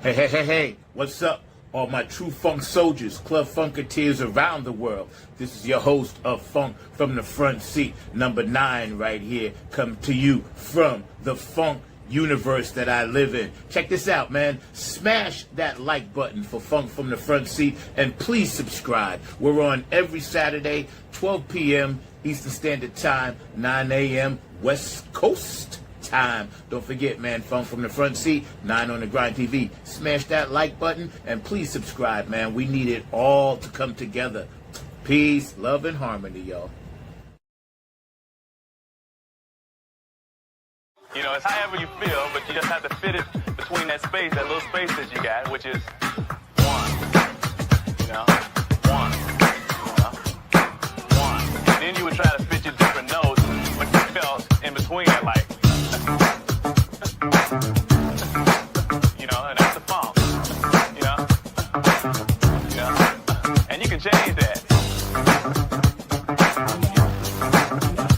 Hey, what's up? All my true funk soldiers, club funketeers around the world. This is your host of Funk from the Front Seat, number 9 right here, come to you from the funk universe that I live in. Check this out, man. Smash that like button for Funk from the Front Seat, and please subscribe. We're on every Saturday, 12 p.m. Eastern Standard Time, 9 a.m. West Coast time. Don't forget, man, Funk from the Front Seat, 9 on the Grind TV. Smash that like button and please subscribe, man. We need it all to come together. Peace, love, and harmony, y'all. You know, it's however you feel, but you just have to fit it between that space, that little space that you got, which is one. You know? One. You know? One. And then you would try to fit your different notes, but you felt in between it like, you know, and that's the funk. You know? You know? And you can change that.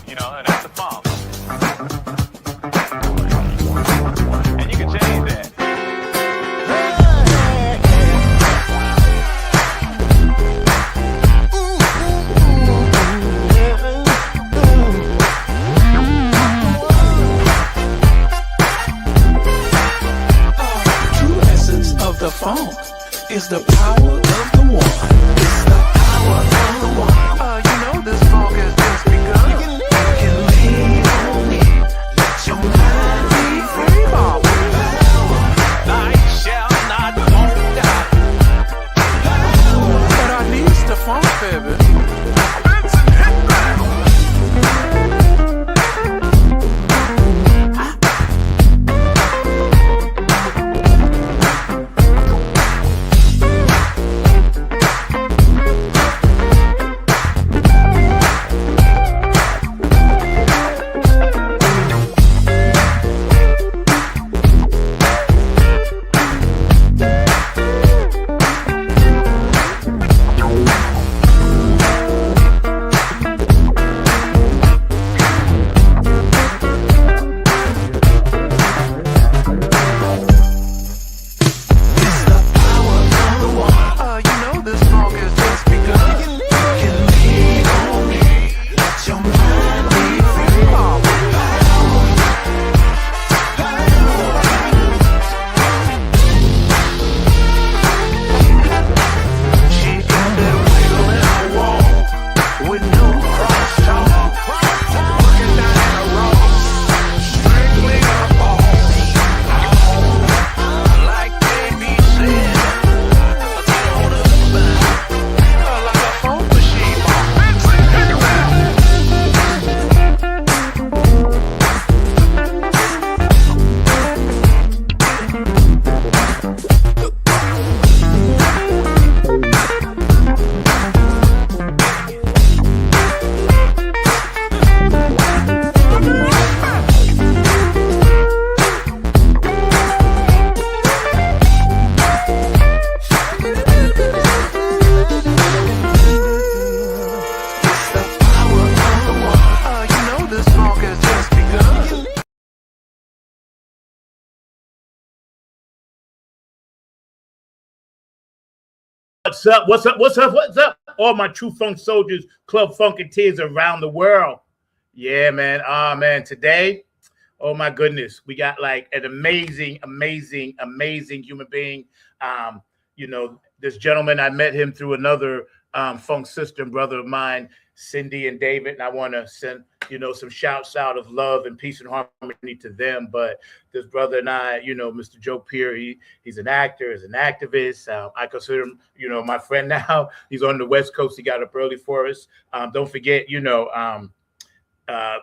You know, and that's the funk. And you can change that. The funk is the power of the one. It's the power of the one. You know this funk has just begun. You can lean on it. Let your mind be free. Night shall not won't die. But I need the funk, baby. What's up? All my true funk soldiers, club funketeers around the world. Yeah, man. Man, today, oh my goodness, we got like an amazing human being. You know, this gentleman, I met him through another funk sister and brother of mine, Cindy and David, and I want to send, you know, some shouts out of love and peace and harmony to them. But this brother and I, you know, Mr. Joe Peer, he's an actor, he's an activist. I consider him, you know, my friend now. He's on the West Coast. He got up early for us. Don't forget, you know,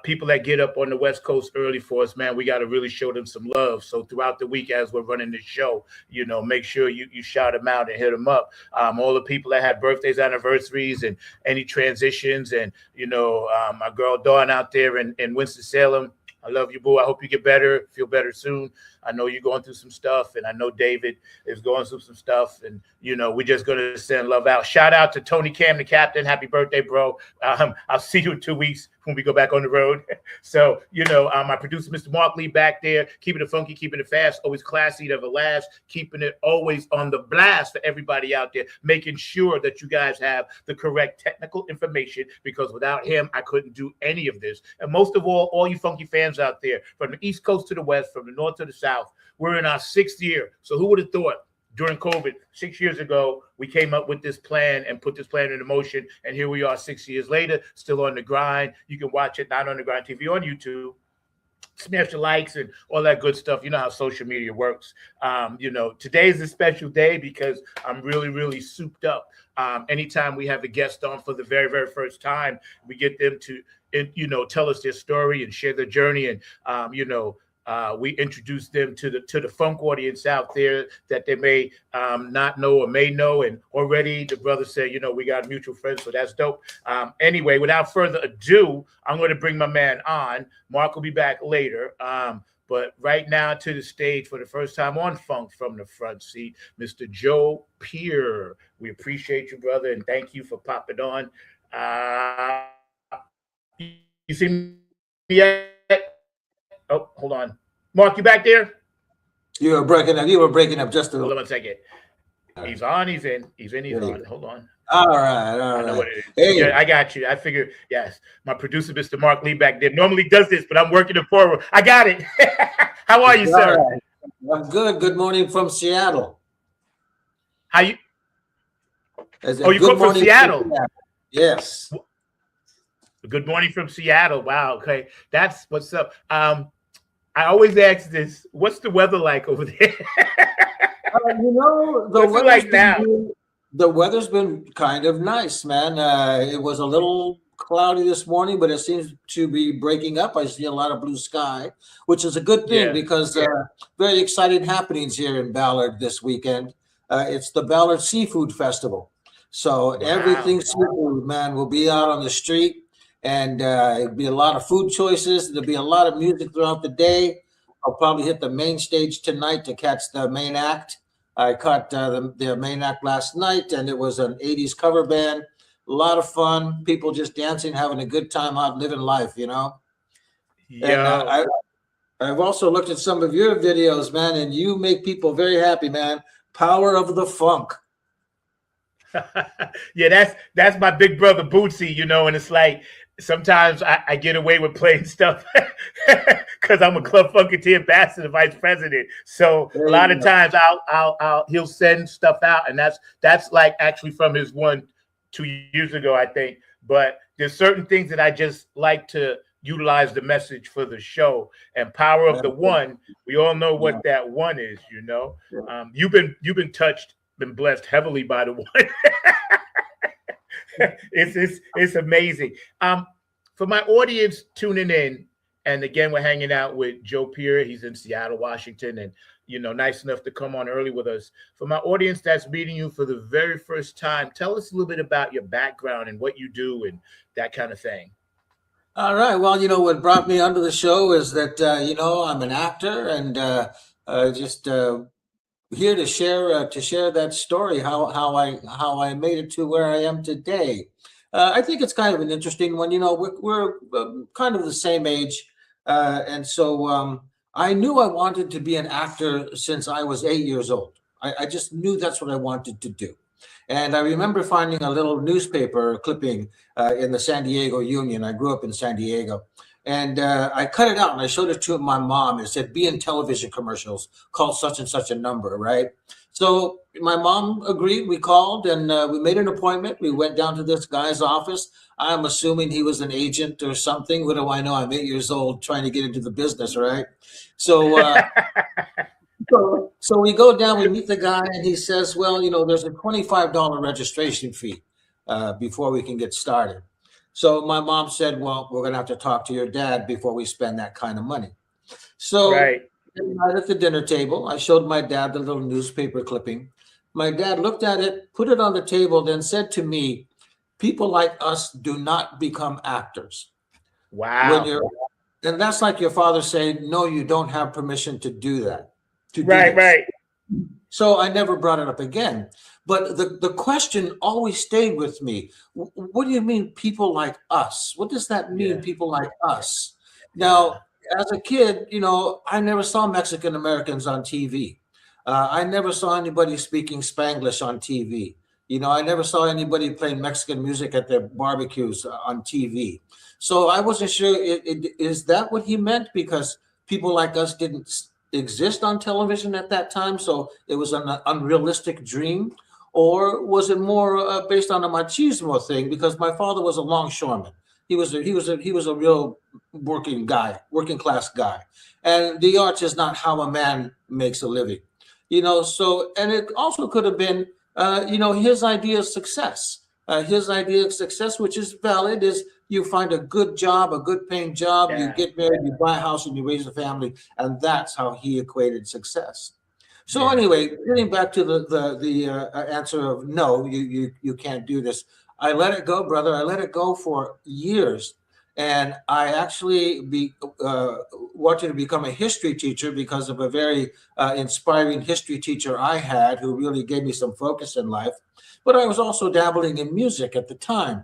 people that get up on the West Coast early for us, man, we got to really show them some love. So throughout the week, as we're running this show, you know, make sure you shout them out and hit them up. All the people that had birthdays, anniversaries, and any transitions, and, you know, my girl Dawn out there in Winston-Salem. I love you, boo. I hope you get better, feel better soon. I know you're going through some stuff, and I know David is going through some stuff, and we're just gonna send love out. Shout out to Tony Cam, the captain. Happy birthday, bro. I'll see you in 2 weeks when we go back on the road. So, my producer, Mr. Mark Lee, back there, keeping it funky, keeping it fast, always classy, never last, keeping it always on the blast for everybody out there, making sure that you guys have the correct technical information, because without him, I couldn't do any of this. And most of all you funky fans out there, from the East Coast to the West, from the North to the South, we're in our 6th year. So who would have thought? During COVID, 6 years ago, we came up with this plan and put this plan into motion. And here we are 6 years later, still on the grind. You can watch it, Not on the Grind TV, on YouTube. Smash the likes and all that good stuff. You know how social media works. Today is a special day because I'm really, really souped up. Anytime we have a guest on for the very, very first time, we get them to, tell us their story and share their journey. And, we introduce them to the funk audience out there that they may not know or may know. And already the brother said, we got mutual friends, so that's dope. Anyway, without further ado, I'm going to bring my man on. Mark will be back later. But right now to the stage for the first time on Funk from the Front Seat, Mr. Joe Peer. We appreciate you, brother, and thank you for popping on. You see me yet? Oh, hold on. Mark, you back there? You were breaking up just a Hold little. on 1 second. He's on, he's in. He's on. Hold on. All right. I know what it is. Hey. Yeah, I got you. I figured, yes. My producer, Mr. Mark Lee, back there, normally does this, but I'm working it forward. I got it. How are you, sir? Right. I'm good. Good morning from Seattle. How you? You come from Seattle? Yes. Good morning from Seattle. Wow. Okay. That's what's up. I always ask this, what's the weather like over there? The weather's been kind of nice, man. It was a little cloudy this morning, but it seems to be breaking up. I see a lot of blue sky, which is a good thing because very exciting happenings here in Ballard this weekend. It's the Ballard Seafood Festival. So everything seafood, man, will be out on the street. And it'll be a lot of food choices. There'll be a lot of music throughout the day. I'll probably hit the main stage tonight to catch the main act. I caught the main act last night, and it was an 80s cover band. A lot of fun. People just dancing, having a good time out, living life, Yeah. And I've also looked at some of your videos, man, and you make people very happy, man. Power of the funk. Yeah, that's my big brother Bootsy, and it's like sometimes I get away with playing stuff because I'm a Club Funketeer ambassador, vice president. So a lot of times he'll send stuff out, and that's like actually from his 2 years ago, I think. But there's certain things that I just like to utilize the message for the show. And Power of the One, we all know what that one is. You've been touched, been blessed heavily by the one. It's amazing. For my audience tuning in, and again, we're hanging out with Joe Peer. He's in Seattle, Washington, and nice enough to come on early with us. For my audience that's meeting you for the very first time, tell us a little bit about your background and what you do and that kind of thing. All right. Well, what brought me onto the show is that I'm an actor and just here to share that story, how I made it to where I am today. I think it's kind of an interesting one. We're kind of the same age, and so I knew I wanted to be an actor since I was 8 years old. I just knew that's what I wanted to do. And I remember finding a little newspaper clipping in the San Diego Union. I grew up in San Diego. And I cut it out and I showed it to my mom. It said, be in television commercials, call such and such a number, right? So my mom agreed. We called and we made an appointment. We went down to this guy's office. I'm assuming he was an agent or something. What do I know? I'm 8 years old trying to get into the business, right? So so we go down, we meet the guy, and he says, well, there's a $25 registration fee before we can get started. So my mom said, well, we're going to have to talk to your dad before we spend that kind of money. So right at the dinner table, I showed my dad the little newspaper clipping. My dad looked at it, put it on the table, then said to me, people like us do not become actors. Wow. And that's like your father saying, no, you don't have permission to do that. to do Right, this. right. So I never brought it up again. But the question always stayed with me. What do you mean, people like us? What does that mean, Yeah. people like us? Yeah. Now, as a kid, I never saw Mexican Americans on TV. I never saw anybody speaking Spanglish on TV. I never saw anybody playing Mexican music at their barbecues on TV. So I wasn't sure, is that what he meant? Because people like us didn't exist on television at that time, so it was an unrealistic dream, or was it more based on a machismo thing? Because my father was a longshoreman. He was a real working guy, working class guy, and the arts is not how a man makes a living. So, and it also could have been, his idea of success. His idea of success, which is valid, is you find a good job, a good paying job, you Yeah. get married, you buy a house, and you raise a family, and that's how he equated success. So Yeah. anyway, getting back to the answer of no, you can't do this. I let it go, brother. I let it go for years, and I actually wanted to become a history teacher because of a very inspiring history teacher I had, who really gave me some focus in life. But I was also dabbling in music at the time.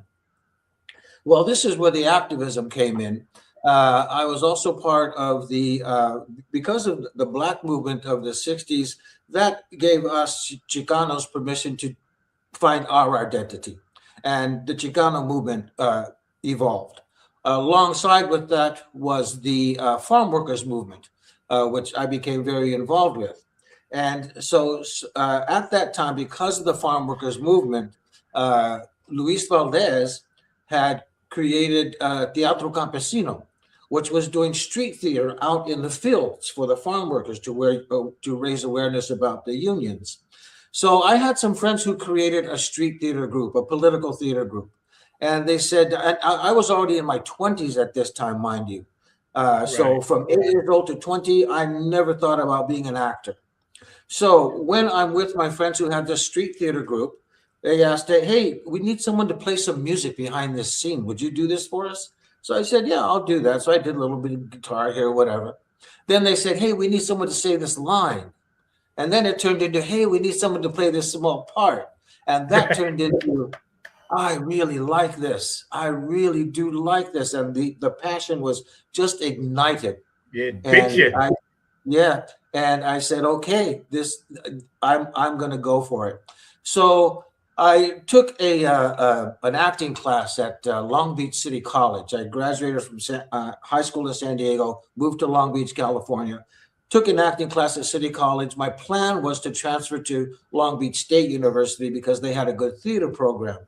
Well, this is where the activism came in. I was also part of because of the Black movement of the 60s, that gave us Chicanos permission to find our identity. And the Chicano movement evolved. Alongside with that was the farm workers movement, which I became very involved with. And so at that time, because of the farm workers movement, Luis Valdez had created Teatro Campesino, which was doing street theater out in the fields for the farm workers to raise awareness about the unions. So I had some friends who created a street theater group, a political theater group. And they said, and I was already in my 20s at this time, mind you. So Right. from 8 years old to 20, I never thought about being an actor. So when I'm with my friends who had this street theater group, they asked, hey, we need someone to play some music behind this scene. Would you do this for us? So I said, yeah, I'll do that. So I did a little bit of guitar here, whatever. Then they said, hey, we need someone to say this line. And then it turned into, hey, we need someone to play this small part. And that turned into, I really like this. I really do like this. And the passion was just ignited. Yeah. And Picture. and I said, okay, I'm going to go for it. So I took an acting class at Long Beach City College. I graduated from high school in San Diego, moved to Long Beach, California, took an acting class at City College. My plan was to transfer to Long Beach State University because they had a good theater program.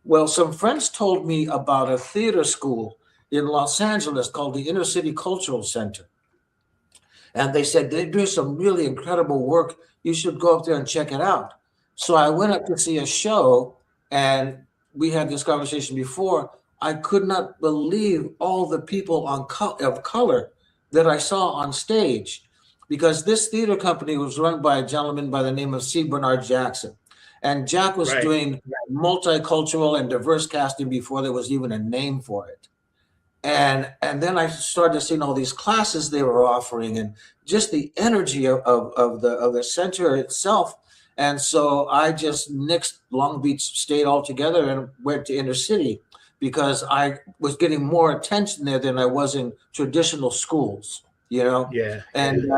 Well, some friends told me about a theater school in Los Angeles called the Inner City Cultural Center. And they said, they do some really incredible work. You should go up there and check it out. So I went up to see a show, and we had this conversation before. I could not believe all the people of color that I saw on stage, because this theater company was run by a gentleman by the name of C. Bernard Jackson. And Jack was doing multicultural and diverse casting before there was even a name for it. And then I started seeing all these classes they were offering, and just the energy of the center itself. And so I just nixed Long Beach State altogether and went to Inner City, because I was getting more attention there than I was in traditional schools, Yeah. And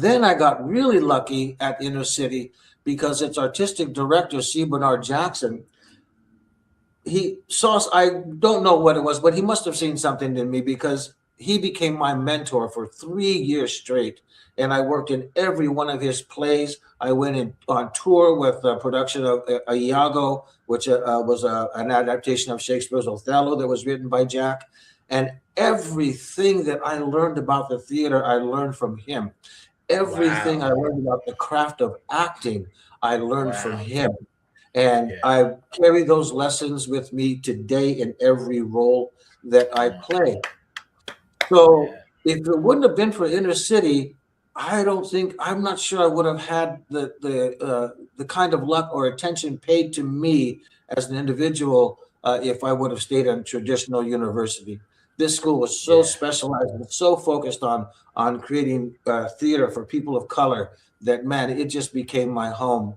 then I got really lucky at Inner City, because its artistic director, C. Bernard Jackson, he saw, I don't know what it was, but he must have seen something in me, because he became my mentor for 3 years straight. And I worked in every one of his plays. I went on tour with the production of Iago, which was an adaptation of Shakespeare's Othello that was written by Jack. And everything that I learned about the theater, I learned from him. Everything I learned about the craft of acting, I learned from him. And I carry those lessons with me today in every role that I play. So if it wouldn't have been for Inner City, I'm not sure I would have had the kind of luck or attention paid to me as an individual if I would have stayed in traditional university. this school was so specialized and so focused on creating theater for people of color that, man, it just became my home.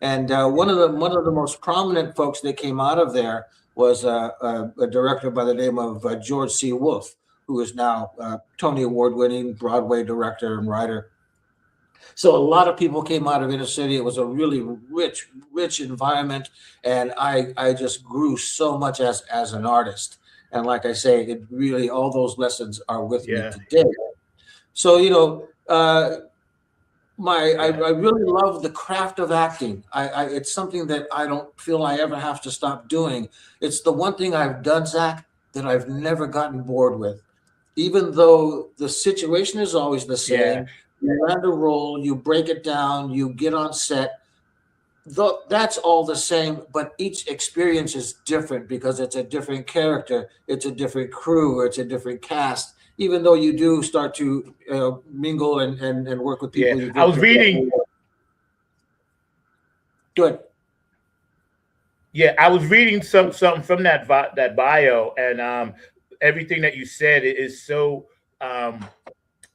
And one of the most prominent folks that came out of there was a director by the name of George C. Wolfe, who is now Tony Award-winning Broadway director and writer. So a lot of people came out of inner city. It was a really rich environment, and I just grew so much as an artist. And like I say, it really, all those lessons are with me today. So I really love the craft of acting. It's something that I don't feel I ever have to stop doing. It's the one thing I've done, Zach, that I've never gotten bored with. Even though the situation is always the same, you land a role, you break it down, you get on set. That's all the same, but each experience is different because it's a different character, it's a different crew, it's a different cast. Even though you do start to mingle and work with people. Yeah, I was reading. Good. Yeah, I was reading something from that bio, and everything that you said is so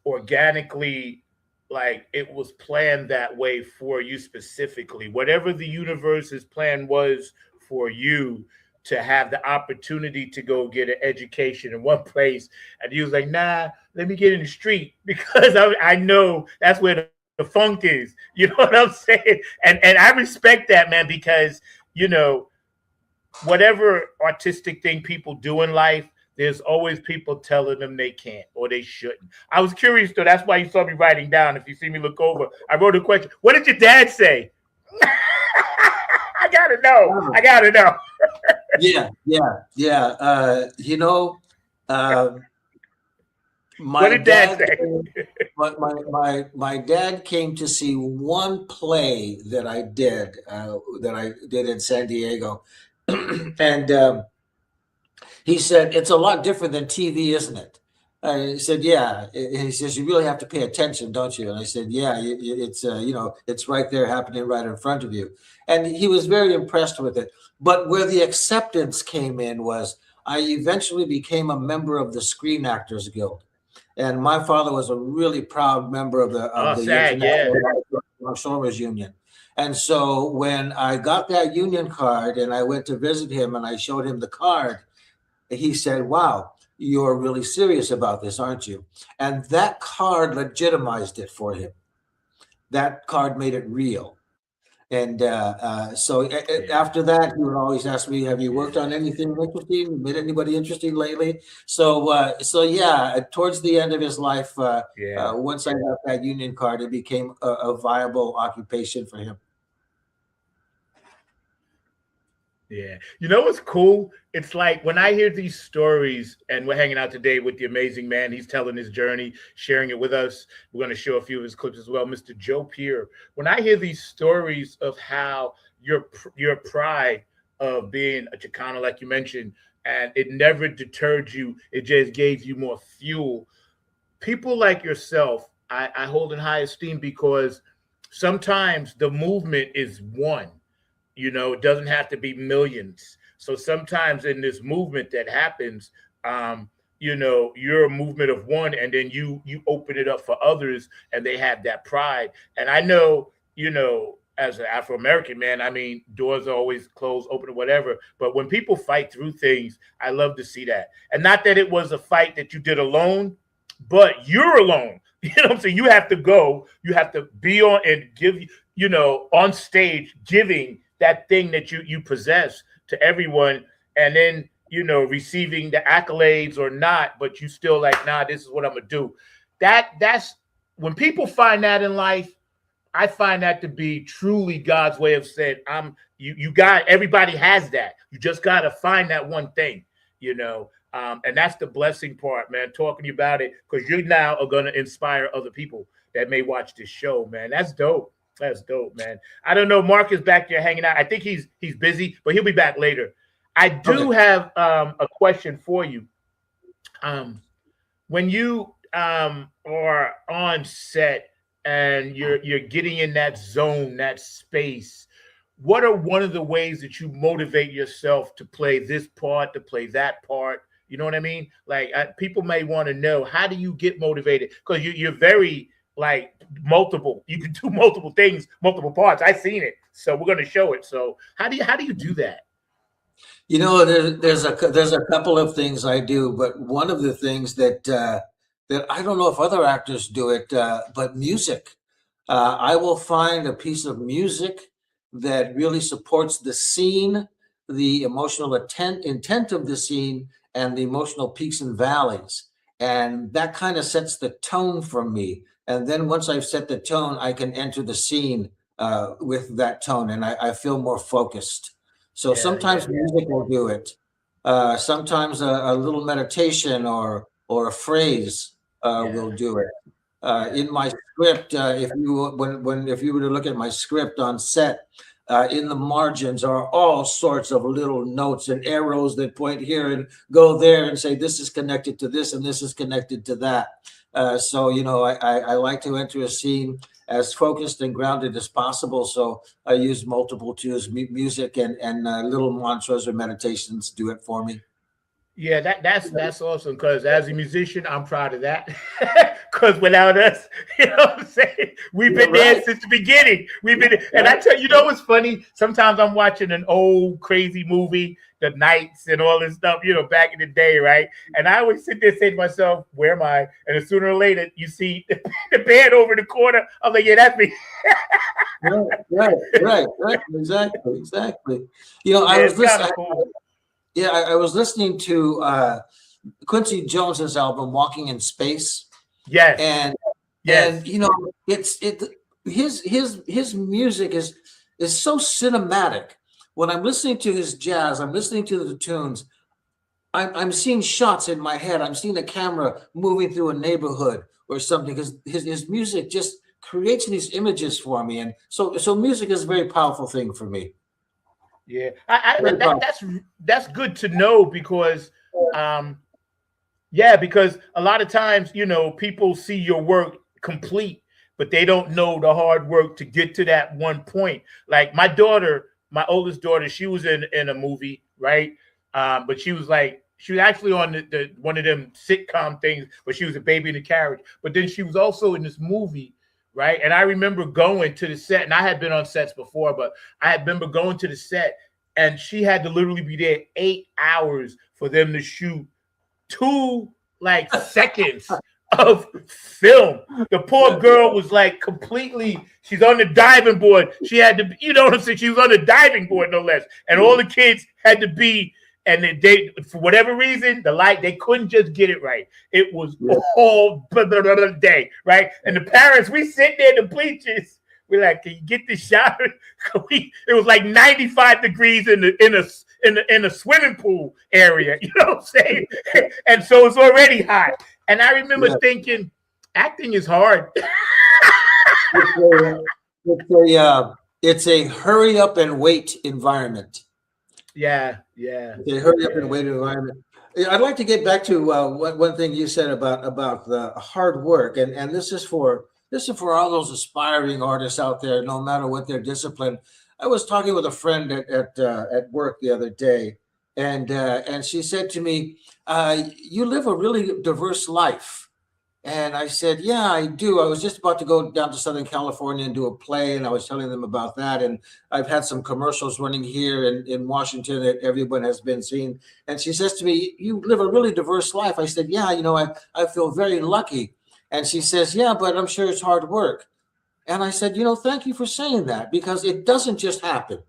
organically, like it was planned that way for you specifically. Whatever the universe's plan was for you to have the opportunity to go get an education in one place, and he was like, "Nah, let me get in the street because I know that's where the funk is." You know what I'm saying? And I respect that, man, because whatever artistic thing people do in life, there's always people telling them they can't or they shouldn't. I was curious, though. That's why you saw me writing down. If you see me look over, I wrote a question. What did your dad say? I gotta know. I gotta know. Yeah. What did dad say? My dad came to see one play that I did in San Diego, and he said, "It's a lot different than TV, isn't it?" He said, "Yeah." And he says, "You really have to pay attention, don't you?" And I said, "Yeah, it's it's right there happening right in front of you." And he was very impressed with it. But where the acceptance came in was I eventually became a member of the Screen Actors Guild. And my father was a really proud member of the International Performers Union. And so when I got that union card and I went to visit him and I showed him the card, he said, "Wow, you're really serious about this, aren't you?" And that card legitimized it for him. That card made it real. And after that, he would always ask me, "Have you worked on anything interesting? Made anybody interesting lately?" So towards the end of his life, once I got that union card, it became a viable occupation for him. Yeah. You know what's cool? It's like when I hear these stories, and we're hanging out today with the amazing man. He's telling his journey, sharing it with us. We're going to show a few of his clips as well, Mr. Joe Peer. When I hear these stories of how your pride of being a Chicano, like you mentioned, and it never deterred you, it just gave you more fuel. People like yourself, I hold in high esteem because sometimes the movement is one. It doesn't have to be millions. So sometimes in this movement that happens, you're a movement of one, and then you open it up for others, and they have that pride. And I know, as an Afro-American man, I mean, doors are always closed, open, or whatever. But when people fight through things, I love to see that. And not that it was a fight that you did alone, but you're alone. You know what I'm saying? You have to go. You have to be on and give, on stage, giving that thing that you possess to everyone, and then receiving the accolades or not, but you still like, nah, this is what I'm gonna do. That's when people find that in life, I find that to be truly God's way of saying, everybody has that. You just gotta find that one thing, and that's the blessing part, man. Talking about it because you now are gonna inspire other people that may watch this show, man. That's dope. That's dope, man. I don't know. Mark is back there hanging out. I think he's busy, but he'll be back later. I do have a question for you. When you are on set and you're getting in that zone, that space, what are one of the ways that you motivate yourself to play this part, to play that part? You know what I mean? Like people may want to know, how do you get motivated? Because you're very like multiple. You can do multiple things, multiple parts. I've seen it, so we're going to show it. So how do you do that? You know, there's a couple of things I do, but one of the things that I don't know if other actors do it, but music. I will find a piece of music that really supports the scene, the emotional intent of the scene, and the emotional peaks and valleys, and that kind of sets the tone for me. And then once I've set the tone, I can enter the scene with that tone, and I feel more focused. So Yeah, sometimes music will do it. Sometimes a little meditation or a phrase yeah, will do it. yeah, In my script, if you were to look at my script on set, in the margins are all sorts of little notes and arrows that point here and go there and say this is connected to this and this is connected to that. So you know, I like to enter a scene as focused and grounded as possible. So I use multiple tools, music and little mantras or meditations do it for me. yeah. That's awesome. Because as a musician, I'm proud of that. Because without us, you know what I'm saying, we've You're been there right. since the beginning. We've been, and I tell you, you know what's funny? Sometimes I'm watching an old crazy movie, The Nights and all this stuff, you know, back in the day, right? And I always sit there saying to myself, "Where am I?" And then sooner or later, you see the band over the corner. I'm like, "Yeah, that's me." Right. Exactly. You know, I Yeah, was it's kind listening. of cool. Yeah, I was listening to Quincy Jones's album "Walking in Space," Yes, and yes. you know, it his music is so cinematic. When I'm listening to his jazz, I'm listening to the tunes. I'm seeing shots in my head. I'm seeing a camera moving through a neighborhood or something because his music just creates these images for me, and so music is a very powerful thing for me. Yeah, Very powerful. that's good to know because, um, yeah, because a lot of times, you know, people see your work complete, but they don't know the hard work to get to that one point. Like my daughter, my oldest daughter, she was in a movie, right? But she was actually on the one of them sitcom things, but she was a baby in the carriage. But then she was also in this movie, right? And I remember going to the set, and I had been on sets before, but I had remember going to the set, and she had to literally be there 8 hours for them to shoot 2 seconds of film. The poor girl was like completely, she's on the diving board. She had to, you know what I'm saying? She was on the diving board, no less. And all the kids had to be, and they for whatever reason, the light, they couldn't just get it right. It was Yeah. all day, right? And the parents, we sit there in the bleachers. We're like, can you get this shot? It was like 95 degrees in a swimming pool area. You know what I'm saying? And so it's already hot. And I remember Yeah. thinking, acting is hard. It's a hurry up and wait environment. Yeah. It's a hurry up and wait environment. I'd like to get back to one thing you said about the hard work, and this is for all those aspiring artists out there, no matter what their discipline. I was talking with a friend at work the other day, and she said to me, "You live a really diverse life." And I said, "Yeah, I do. I was just about to go down to Southern California and do a play, and I was telling them about that. And I've had some commercials running here in Washington that everyone has been seeing." And she says to me, "You live a really diverse life." I said, "Yeah, you know, I feel very lucky." And she says, "Yeah, but I'm sure it's hard work." And I said, "You know, thank you for saying that because it doesn't just happen.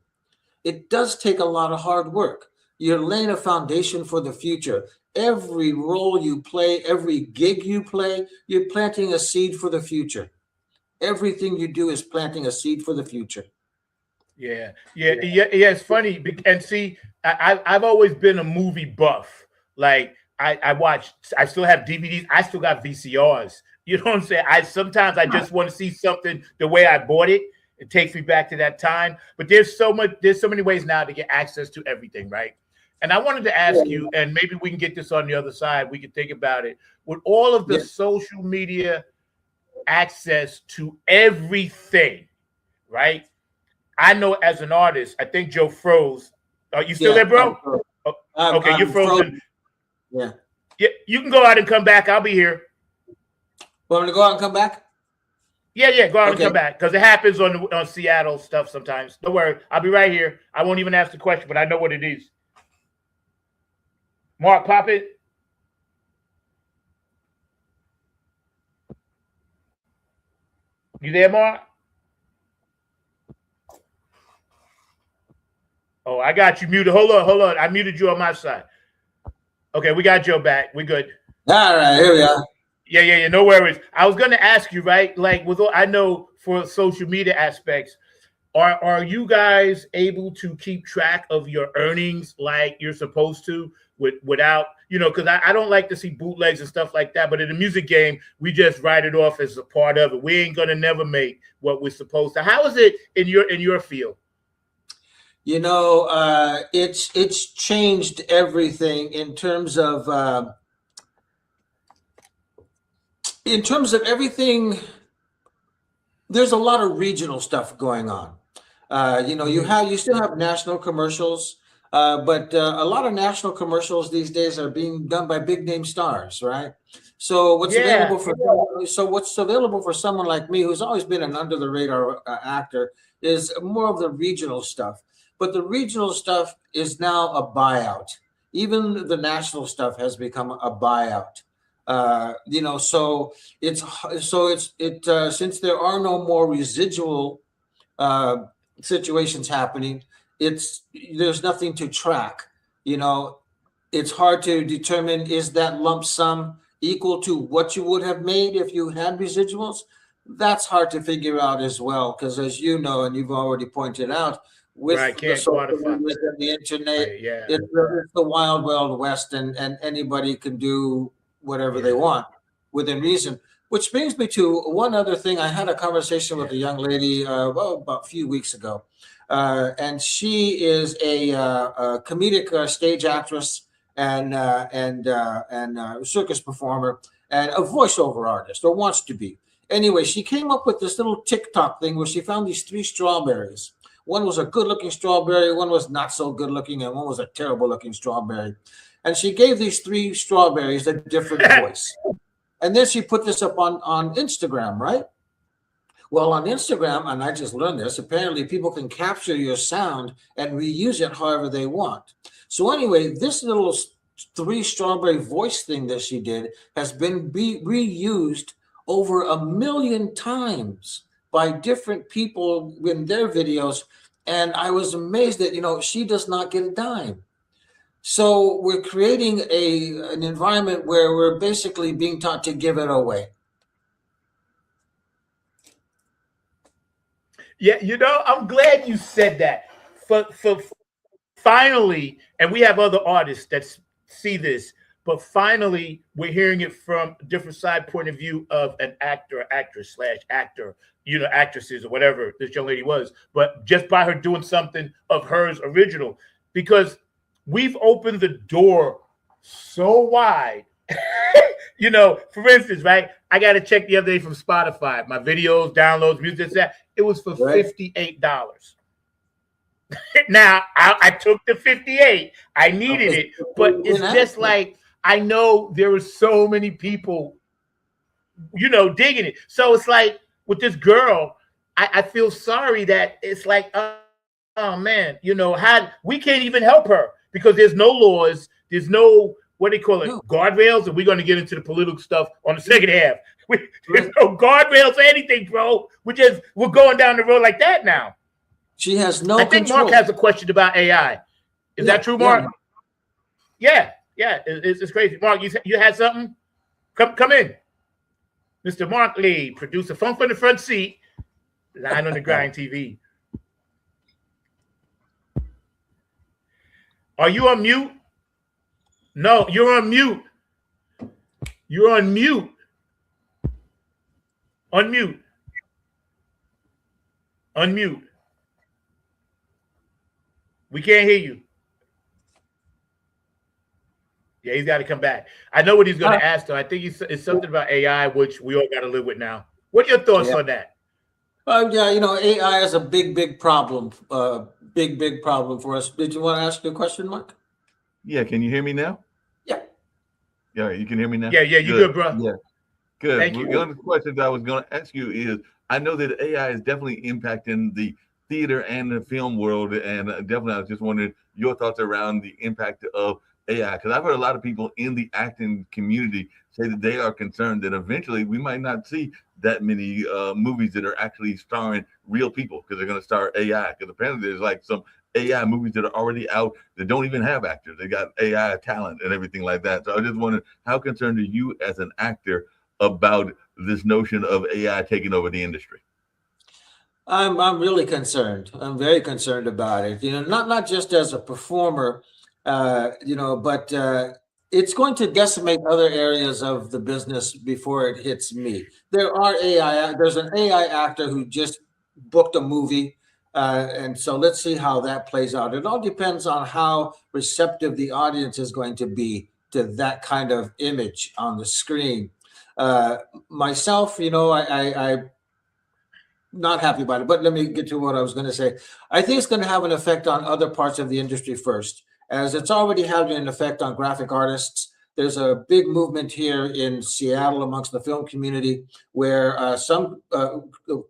It does take a lot of hard work. You're laying a foundation for the future. Every role you play, every gig you play, you're planting a seed for the future. Everything you do is planting a seed for the future." Yeah. It's funny, and see, I've always been a movie buff. Like I watch. I still have DVDs. I still got VCRs. You know what I'm saying? I sometimes I just want to see something the way I bought it. It takes me back to that time. But there's so many ways now to get access to everything, right? And I wanted to ask you, and maybe we can get this on the other side. We can think about it with all of the Yeah. social media access to everything, right? I know as an artist, I think Joe froze. Are you still Yeah. there, bro? Oh, okay, you're I'm frozen. Yeah. Yeah, you can go out and come back. I'll be here. Want me to go out and come back? Yeah, go out and Okay. come back because it happens on Seattle stuff sometimes. Don't worry, I'll be right here. I won't even ask the question, but I know what it is. Mark, pop it. You there, Mark? Oh, I got you muted. Hold on. I muted you on my side. Okay, we got Joe back. We good. All right, here we are. Yeah. No worries. I was going to ask you, right? Like, with I know for social media aspects, are you guys able to keep track of your earnings like you're supposed to without, because I don't like to see bootlegs and stuff like that. But in the music game, we just write it off as a part of it. We ain't gonna never make what we're supposed to. How is it in your field? It's changed everything in terms of everything. There's a lot of regional stuff going on. You still have national commercials, but a lot of national commercials these days are being done by big name stars, right? So what's available for someone like me, who's always been an under the radar actor, is more of the regional stuff. But the regional stuff is now a buyout. Even the national stuff has become a buyout. So since there are no more residual situations happening, there's nothing to track. It's hard to determine, is that lump sum equal to what you would have made if you had residuals? That's hard to figure out as well, because as you know, and you've already pointed out, with the social media and the internet, it's the wild, wild west, and anybody can do whatever they want within reason. Which brings me to one other thing. I had a conversation with a young lady about a few weeks ago, and she is a comedic stage actress and circus performer and a voiceover artist, or wants to be. Anyway, she came up with this little TikTok thing where she found these 3 strawberries. One was a good-looking strawberry, one was not so good-looking, and one was a terrible-looking strawberry. And she gave these 3 strawberries a different voice. And then she put this up on Instagram, right? Well, on Instagram, and I just learned this, apparently people can capture your sound and reuse it however they want. So anyway, this little 3 strawberry voice thing that she did has been reused over 1 million times by different people in their videos. And I was amazed that, she does not get a dime. So we're creating an environment where we're basically being taught to give it away. Yeah, I'm glad you said that. For finally, and we have other artists that see this, but finally we're hearing it from a different side point of view of an actor, actress / actor, actresses or whatever this young lady was, but just by her doing something of hers original, because we've opened the door so wide. For instance, right? I got to check the other day from Spotify, my videos, downloads, music, that. It was for $58. Now, I took the 58. I needed it, but it's just like, I know there were so many people, digging it. So it's like with this girl, I feel sorry that it's like, oh man, we can't even help her because there's no laws, there's no, what do they call it, guardrails, and we're going to get into the political stuff on the second half. There's no guardrails or anything, bro. We're going down the road like that now. She has no I think control. Mark has a question about AI. Is that true, Mark? Yeah. It's crazy. Mark, you had something? Come in. Mr. Mark Lee, producer, phone from the front seat, Line on the Grind TV. Are you on mute? No, you're on mute. You're on mute. Unmute. Unmute. We can't hear you. Yeah, he's got to come back. I know what he's going to ask, though. I think it's something about AI, which we all got to live with now. What are your thoughts on that? AI is a big problem. Big problem for us. Did you want to ask a question, Mark? Yeah, can you hear me now? Yeah. Yeah, you can hear me now? Yeah, you good, bro. Yeah, good. Thank Well, you. the other question that I was going to ask you is, I know that AI is definitely impacting the theater and the film world, and definitely I was just wondering your thoughts around the impact of AI, because I've heard a lot of people in the acting community say that they are concerned that eventually we might not see that many movies that are actually starring real people because they're going to star AI. Because apparently there's like some AI movies that are already out that don't even have actors. They got AI talent and everything like that. So I just wondered, how concerned are you as an actor about this notion of AI taking over the industry? I'm really concerned. I'm very concerned about it. Not just as a performer, but it's going to decimate other areas of the business before it hits me. There's an AI actor who just booked a movie, and so let's see how that plays out. It all depends on how receptive the audience is going to be to that kind of image on the screen. Myself, I not happy about it. But let me get to what I was going to say. I think it's going to have an effect on other parts of the industry first, as it's already having an effect on graphic artists. There's a big movement here in Seattle amongst the film community where some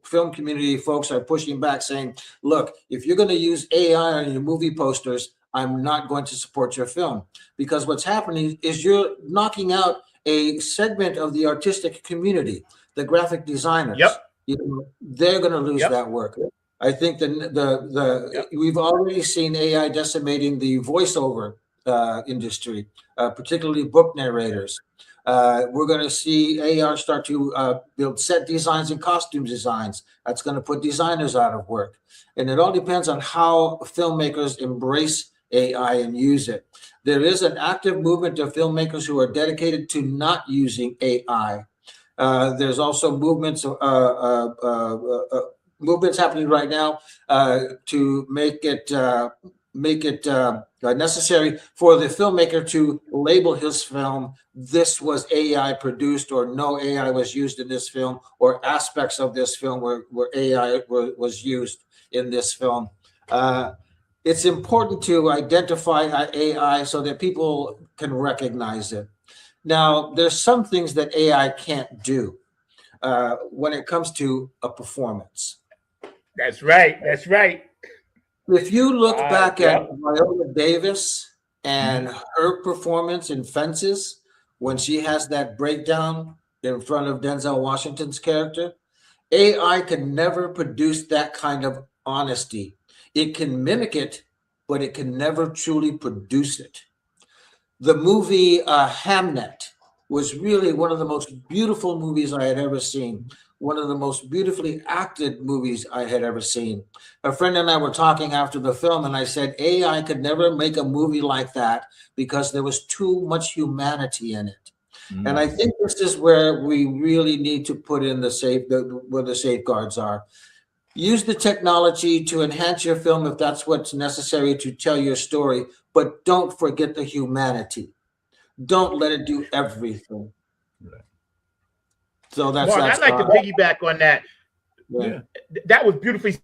film community folks are pushing back saying, look, if you're going to use AI on your movie posters, I'm not going to support your film. Because what's happening is you're knocking out a segment of the artistic community, the graphic designers. Yep. They're going to lose Yep. that work. I think we've already seen AI decimating the voiceover industry, particularly book narrators. We're going to see AI start to build set designs and costume designs. That's going to put designers out of work. And it all depends on how filmmakers embrace AI and use it. There is an active movement of filmmakers who are dedicated to not using AI. There's also movements happening right now to make it necessary for the filmmaker to label his film, this was AI produced, or no AI was used in this film, or aspects of this film where AI was used in this film. It's important to identify AI so that people can recognize it. Now, there's some things that AI can't do when it comes to a performance. That's right. That's right. If you look back at Yep. Viola Davis and her performance in Fences, when she has that breakdown in front of Denzel Washington's character, AI can never produce that kind of honesty. It can mimic it, but it can never truly produce it. The movie Hamnet was really one of the most beautiful movies I had ever seen, one of the most beautifully acted movies I had ever seen. A friend and I were talking after the film, and I said, AI could never make a movie like that because there was too much humanity in it. And I think this is where we really need to put in where the safeguards are. Use the technology to enhance your film if that's what's necessary to tell your story, but don't forget the humanity. Don't let it do everything. Right. So Mark, I'd like to piggyback on that. Yeah. That was beautifully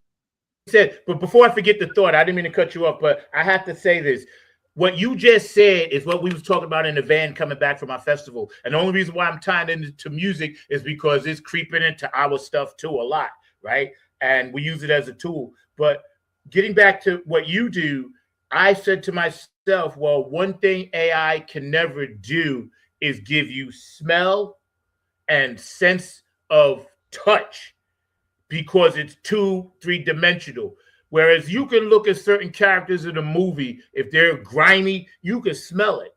said. But before I forget the thought, I didn't mean to cut you off, but I have to say this. What you just said is what we was talking about in the van coming back from our festival. And the only reason why I'm tying into music is because it's creeping into our stuff too a lot, right? And we use it as a tool. But getting back to what you do, I said to myself, well, one thing AI can never do is give you smell and sense of touch because it's 2-3-dimensional. Whereas you can look at certain characters in a movie, if they're grimy, you can smell it,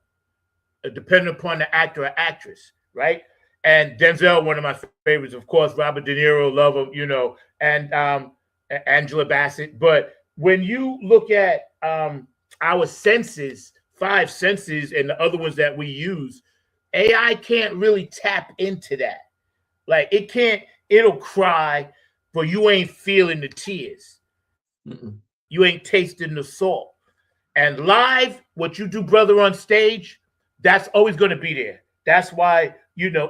depending upon the actor or actress, right? And Denzel, one of my favorites, of course, Robert De Niro, love him, and Angela Bassett. But when you look at our senses, 5 senses, and the other ones that we use, AI can't really tap into that. Like it'll cry, but you ain't feeling the tears. You ain't tasting the salt. And live, what you do, brother, on stage, that's always going to be there. That's why,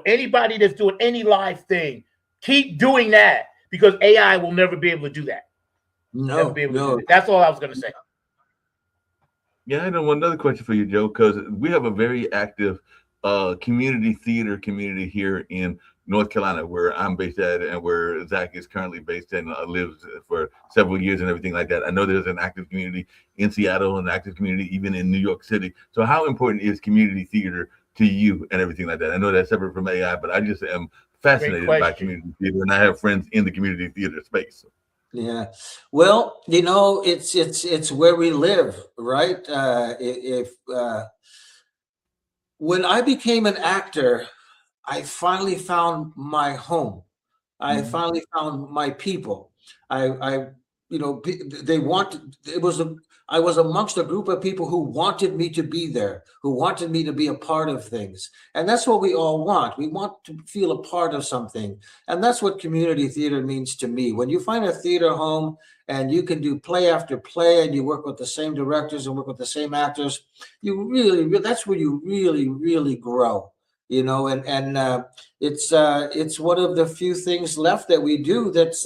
anybody that's doing any live thing, keep doing that because AI will never be able to do that. No. That's all I was going to say. Yeah, I know another question for you, Joe, because we have a very active community theater community here in North Carolina, where I'm based at, and where Zach is currently based and lives for several years and everything like that. I know there's an active community in Seattle, an active community even in New York City. So how important is community theater to you and everything like that? I know that's separate from AI, but I just am fascinated by community theater, and I have friends in the community theater space. Yeah. Well, it's where we live, right? If When I became an actor, I finally found my home. I finally found my people. I they wanted, I was amongst a group of people who wanted me to be there, who wanted me to be a part of things. And that's what we all want. We want to feel a part of something. And that's what community theater means to me. When you find a theater home and you can do play after play and you work with the same directors and work with the same actors, that's where you really grow. It's one of the few things left that we do that's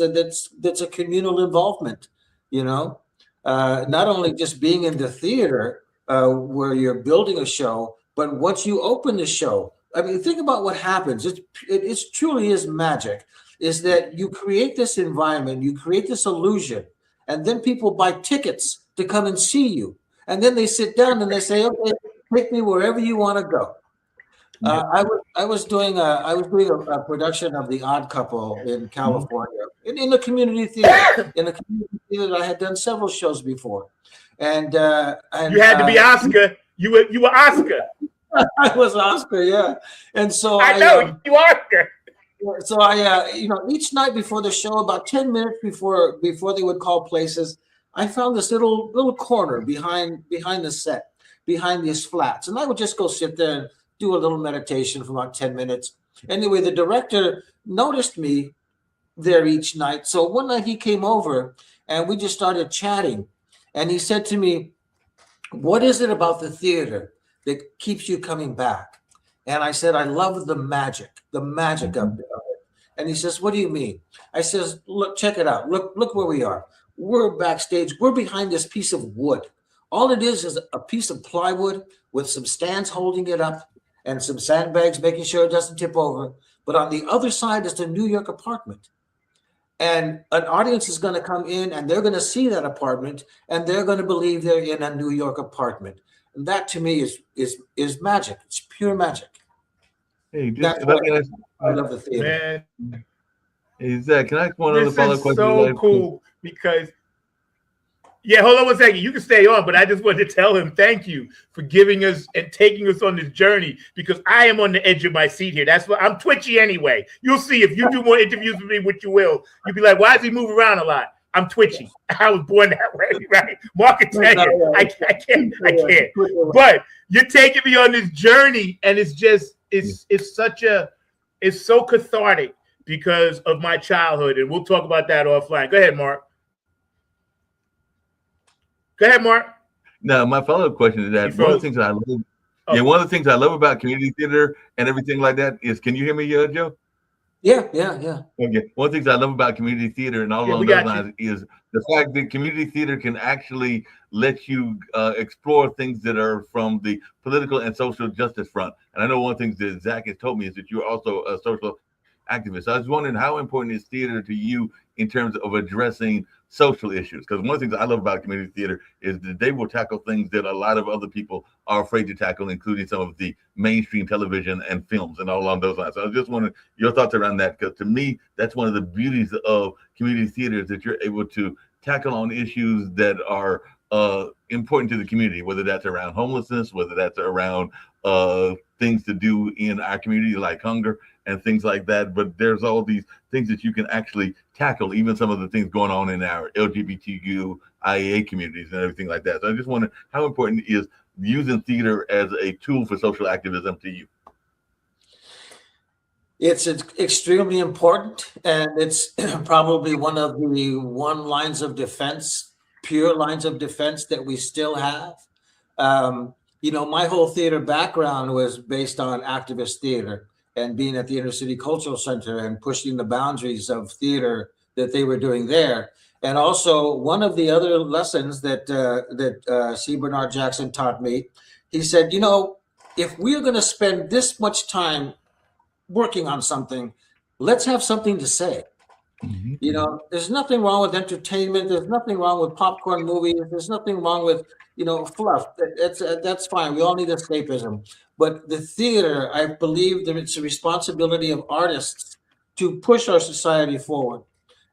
a communal involvement. Not only just being in the theater where you're building a show, but once you open the show, I mean, think about what happens. It truly is magic. Is that you create this environment, you create this illusion, and then people buy tickets to come and see you, and then they sit down and they say, "Okay, take me wherever you want to go." I was doing a production of The Odd Couple in California in the community theater. In a community theater, I had done several shows before, and you had to be Oscar. You were Oscar. I was Oscar, yeah. And so I know you Oscar. So I, each night before the show, about 10 minutes before they would call places, I found this little corner behind the set, behind these flats, and I would just go sit there and do a little meditation for about 10 minutes. Anyway, the director noticed me there each night. So one night he came over and we just started chatting. And he said to me, "What is it about the theater that keeps you coming back?" And I said, "I love the magic of it." And he says, "What do you mean?" I says, "Look, check it out. Look where we are. We're backstage. We're behind this piece of wood. All it is a piece of plywood with some stands holding it up and some sandbags making sure it doesn't tip over. But on the other side is the New York apartment. And an audience is going to come in and they're going to see that apartment and they're going to believe they're in a New York apartment." And that to me is magic. It's pure magic. Hey, That's why I love the theater. Man, hey, Zach, can I ask one other follow-up question? So cool because hold on one second. You can stay on, but I just wanted to tell him thank you for giving us and taking us on this journey because I am on the edge of my seat here. That's why I'm twitchy anyway. You'll see if you do more interviews with me, which you will. You'll be like, "Why does he move around a lot?" I'm twitchy. I was born that way, right? Mark can tell you. I can't. But you're taking me on this journey, and it's so cathartic because of my childhood, and we'll talk about that offline. Go ahead, Mark. Now, my follow-up question is that one of the things that I love, one of the things I love about community theater and everything like that is, can you hear me, Joe? Yeah. Okay. One of the things I love about community theater and all along those lines is the fact that community theater can actually let you explore things that are from the political and social justice front. And I know one of the things that Zach has told me is that you're also a social activist. I was wondering, how important is theater to you in terms of addressing social issues? Because one of the things I love about community theater is that they will tackle things that a lot of other people are afraid to tackle, including some of the mainstream television and films and all along those lines. So I was just wondering your thoughts around that, because to me, that's one of the beauties of community theater is that you're able to tackle on issues that are important to the community, whether that's around homelessness, whether that's around things to do in our community like hunger and things like that. But there's all these things that you can actually tackle, even some of the things going on in our LGBTQ, IAA communities and everything like that. So I just wonder, how important is using theater as a tool for social activism to you? It's extremely important, and it's probably one of the lines of defense, pure lines of defense that we still have. My whole theater background was based on activist theater and being at the Inner City Cultural Center and pushing the boundaries of theater that they were doing there. And also, one of the other lessons that C. Bernard Jackson taught me, he said, if we're going to spend this much time working on something, let's have something to say. You know, there's nothing wrong with entertainment. There's nothing wrong with popcorn movies. There's nothing wrong with, fluff. That's fine. We all need escapism. But the theater, I believe that it's a responsibility of artists to push our society forward.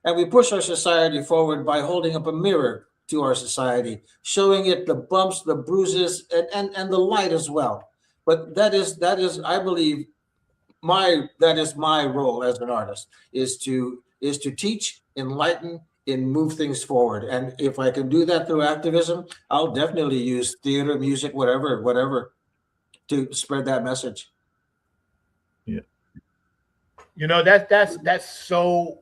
And we push our society forward by holding up a mirror to our society, showing it the bumps, the bruises, and the light as well. But that is, I believe, that is my role as an artist, is to teach, enlighten, and move things forward. And if I can do that through activism, I'll definitely use theater, music, whatever, to spread that message. Yeah. That's so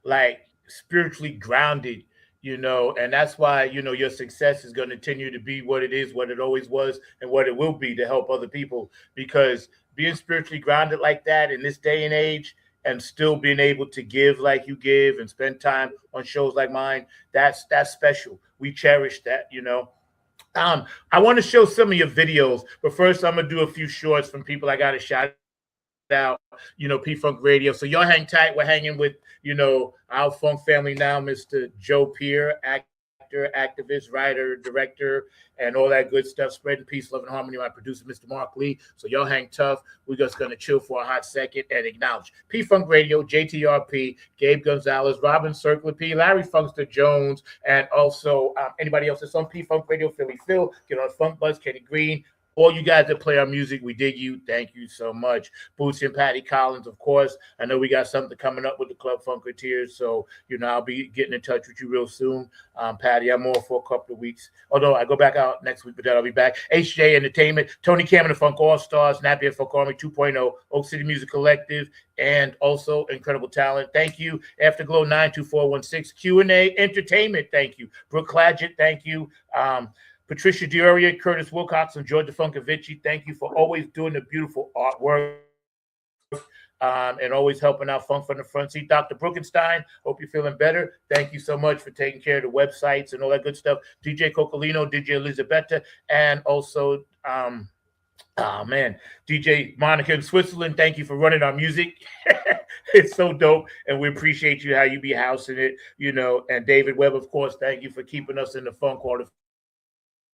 like spiritually grounded, and that's why, your success is going to continue to be what it is, what it always was, and what it will be, to help other people. Because being spiritually grounded like that in this day and age, and still being able to give like you give and spend time on shows like mine, that's special. We cherish that. I want to show some of your videos, but first I'm gonna do a few shorts from people I got to shout out, P-Funk Radio. So y'all hang tight. We're hanging with, our funk family now, Mr. Joe Peer, actor, activist, writer, director, and all that good stuff. Spreading peace, love, and harmony. My producer, Mr. Mark Lee. So y'all hang tough. We're just going to chill for a hot second and acknowledge P-Funk Radio, JTRP, Gabe Gonzalez, Robin Circler P, Larry Funkster Jones, and also anybody else that's on P-Funk Radio, Philly Phil, Get On Funk Buzz, Kenny Green, all you guys that play our music, we dig you. Thank you so much. Bootsy and Patty Collins, of course. I know we got something coming up with the Club Funketeers, so, I'll be getting in touch with you real soon. Patty, I'm on for a couple of weeks. Although I go back out next week, but then I'll be back. HJ Entertainment, Tony Cameron, the Funk All-Stars, Napier Funk Army 2.0, Oak City Music Collective, and also Incredible Talent. Thank you. Afterglow 92416, Q&A Entertainment. Thank you. Brooke Clagett, thank you. Patricia Dioria, Curtis Wilcox, and Georgia Funkovici, thank you for always doing the beautiful artwork and always helping out Funk from the Front Seat. Dr. Brookenstein, hope you're feeling better. Thank you so much for taking care of the websites and all that good stuff. DJ Cocolino, DJ Elizabetta, and also, DJ Monica in Switzerland, thank you for running our music. It's so dope, and we appreciate you, how you be housing it, and David Webb, of course, thank you for keeping us in the Funk Hall of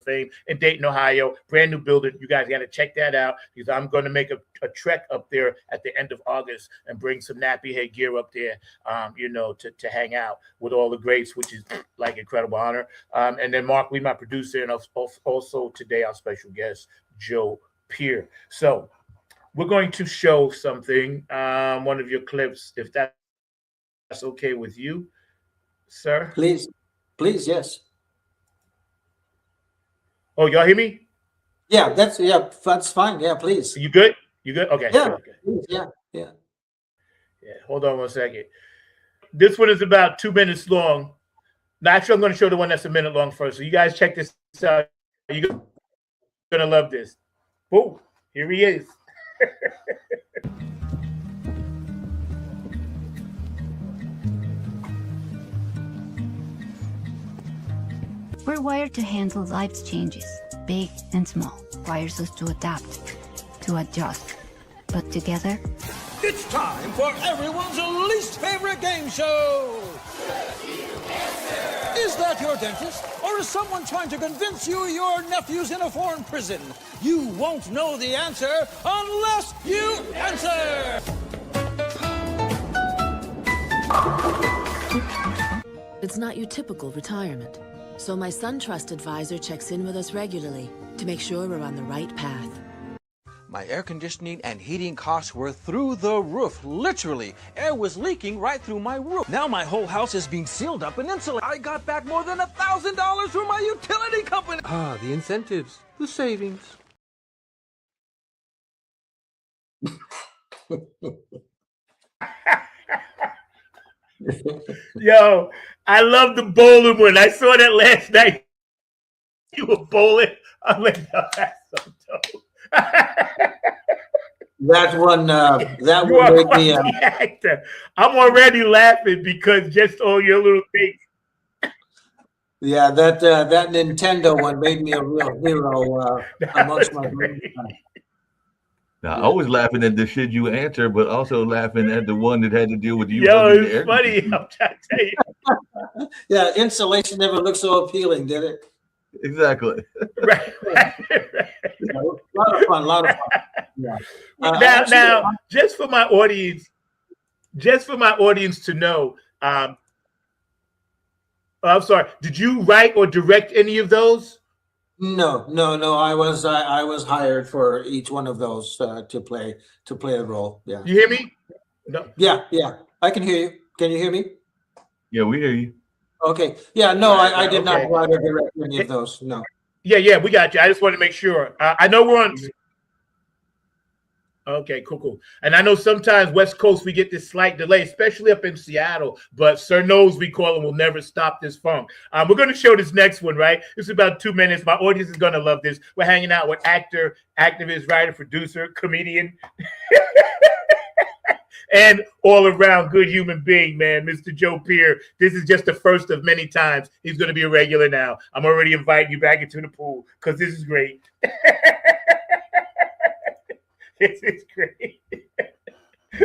Fame in Dayton, Ohio. Brand new building. You guys got to check that out, because I'm going to make a trek up there at the end of August and bring some nappy head gear up there, to hang out with all the greats, which is like incredible honor. And then Mark Lee, my producer, and also today our special guest, Joe Peer. So we're going to show something, one of your clips, if that's okay with you, sir. Please, yes. Oh, y'all hear me? Yeah, that's fine. Yeah, please. You good? You good? Okay. Yeah, Okay. please, yeah. Yeah. Hold on one second. This one is about 2 minutes long. Now, actually, I'm going to show the one that's a minute long first. So you guys check this out. You're going to love this. Boom. Here he is. We're wired to handle life's changes, big and small. Requires us to adapt, to adjust. But together, it's time for everyone's least favorite game show. Is that your dentist? Or is someone trying to convince you your nephew's in a foreign prison? You won't know the answer unless you answer. It's not your typical retirement. So my SunTrust advisor checks in with us regularly to make sure we're on the right path. My air conditioning and heating costs were through the roof. Literally, air was leaking right through my roof. Now my whole house is being sealed up and insulated. I got back more than $1,000 from my utility company. Ah, the incentives, the savings. Yo, I love the bowling one. I saw that last night. You were bowling. I'm like, no, that's so dope. That one made me. Actor. I'm already laughing because just all your little things. Yeah, that Nintendo one made me a real hero amongst my great. grandson. Now, I was laughing at the shit you answer, but also laughing at the one that had to deal with you Yo, running the it's air funny. conditioning. I'm trying to tell you. Yeah, insulation never looked so appealing, did it? Exactly. Right. Yeah, a lot of fun, a lot of fun. Yeah. Now, just for my audience to know, I'm sorry. Did you write or direct any of those? No. I was hired for each one of those to play a role. Yeah. You hear me? No. Yeah. I can hear you. Can you hear me? Yeah, we hear you. Okay. Yeah. No, Right, I did okay. not write or direct any of those. No. Yeah, we got you. I just want to make sure. I know we're on. Okay, cool. And I know sometimes West Coast we get this slight delay, especially up in Seattle. But Sir Knows we call him will never stop this funk. We're going to show this next one, right? This is about 2 minutes. My audience is going to love this. We're hanging out with actor, activist, writer, producer, comedian, and all around good human being, man, Mr. Joe Peer. This is just the first of many times. He's going to be a regular now. I'm already inviting you back into the pool because this is great. This is great.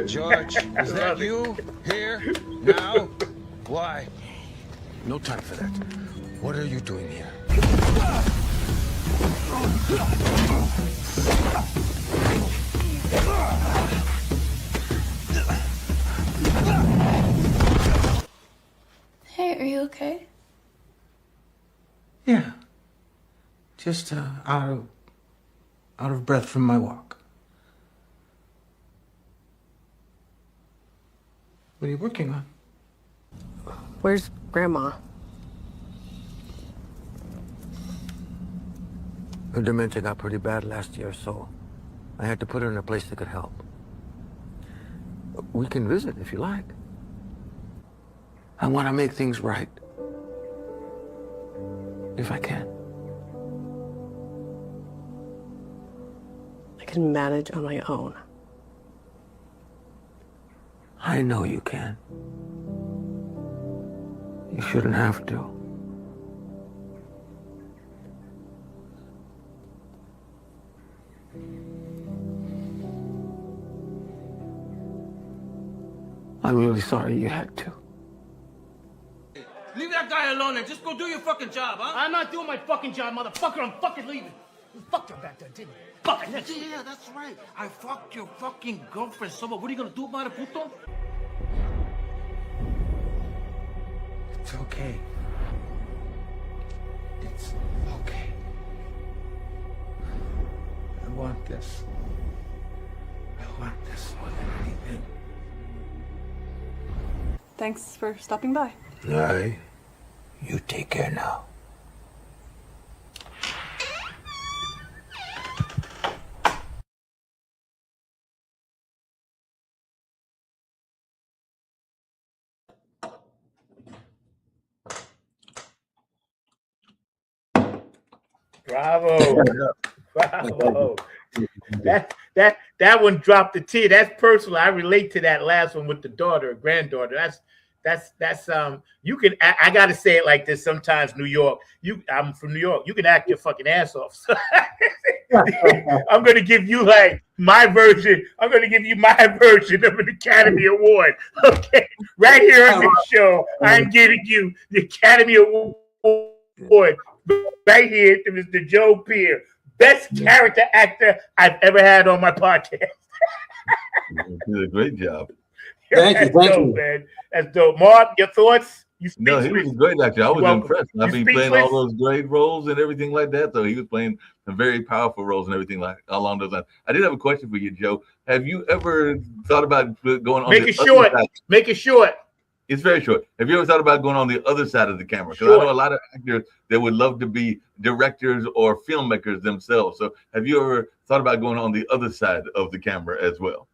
George, is that you here now? Why? No time for that. What are you doing here? Hey, are you okay? Yeah. Just out of breath from my walk. What are you working on? Where's Grandma? Her dementia got pretty bad last year, so I had to put her in a place that could help. We can visit if you like. I want to make things right. If I can. I can manage on my own. I know you can. You shouldn't have to. I'm really sorry you had to. Leave that guy alone and just go do your fucking job, huh? I'm not doing my fucking job, motherfucker. I'm fucking leaving. You fucked her back there, didn't you? Fucking that's Yeah, that's right. I fucked your fucking girlfriend. So what are you gonna do about it, puto? It's okay. It's okay. I want this. I want this more than anything. Thanks for stopping by. Hey, you take care now. Bravo. That one dropped the T. That's personal. I relate to that last one with the daughter, granddaughter. That's you can I gotta say it like this sometimes. New York, I'm from New York. You can act your fucking ass off. I'm gonna give you like my version. I'm gonna give you my version of an Academy Award. Okay, right here on this show, I'm giving you the Academy Award right here to Mr. Joe Peer, best character actor I've ever had on my podcast. You did a great job. Thank you, dope, man. That's dope. Mark, your thoughts? No, he was great actor. I was impressed. I've been playing speechless? all those great roles and everything like that. So he was playing some very powerful roles and everything like along those lines. I did have a question for you, Joe. Have you ever thought about going on? Make the it other short. side? Make it short. It's very short. Have you ever thought about going on the other side of the camera? Because Sure. I know a lot of actors that would love to be directors or filmmakers themselves. So have you ever thought about going on the other side of the camera as well?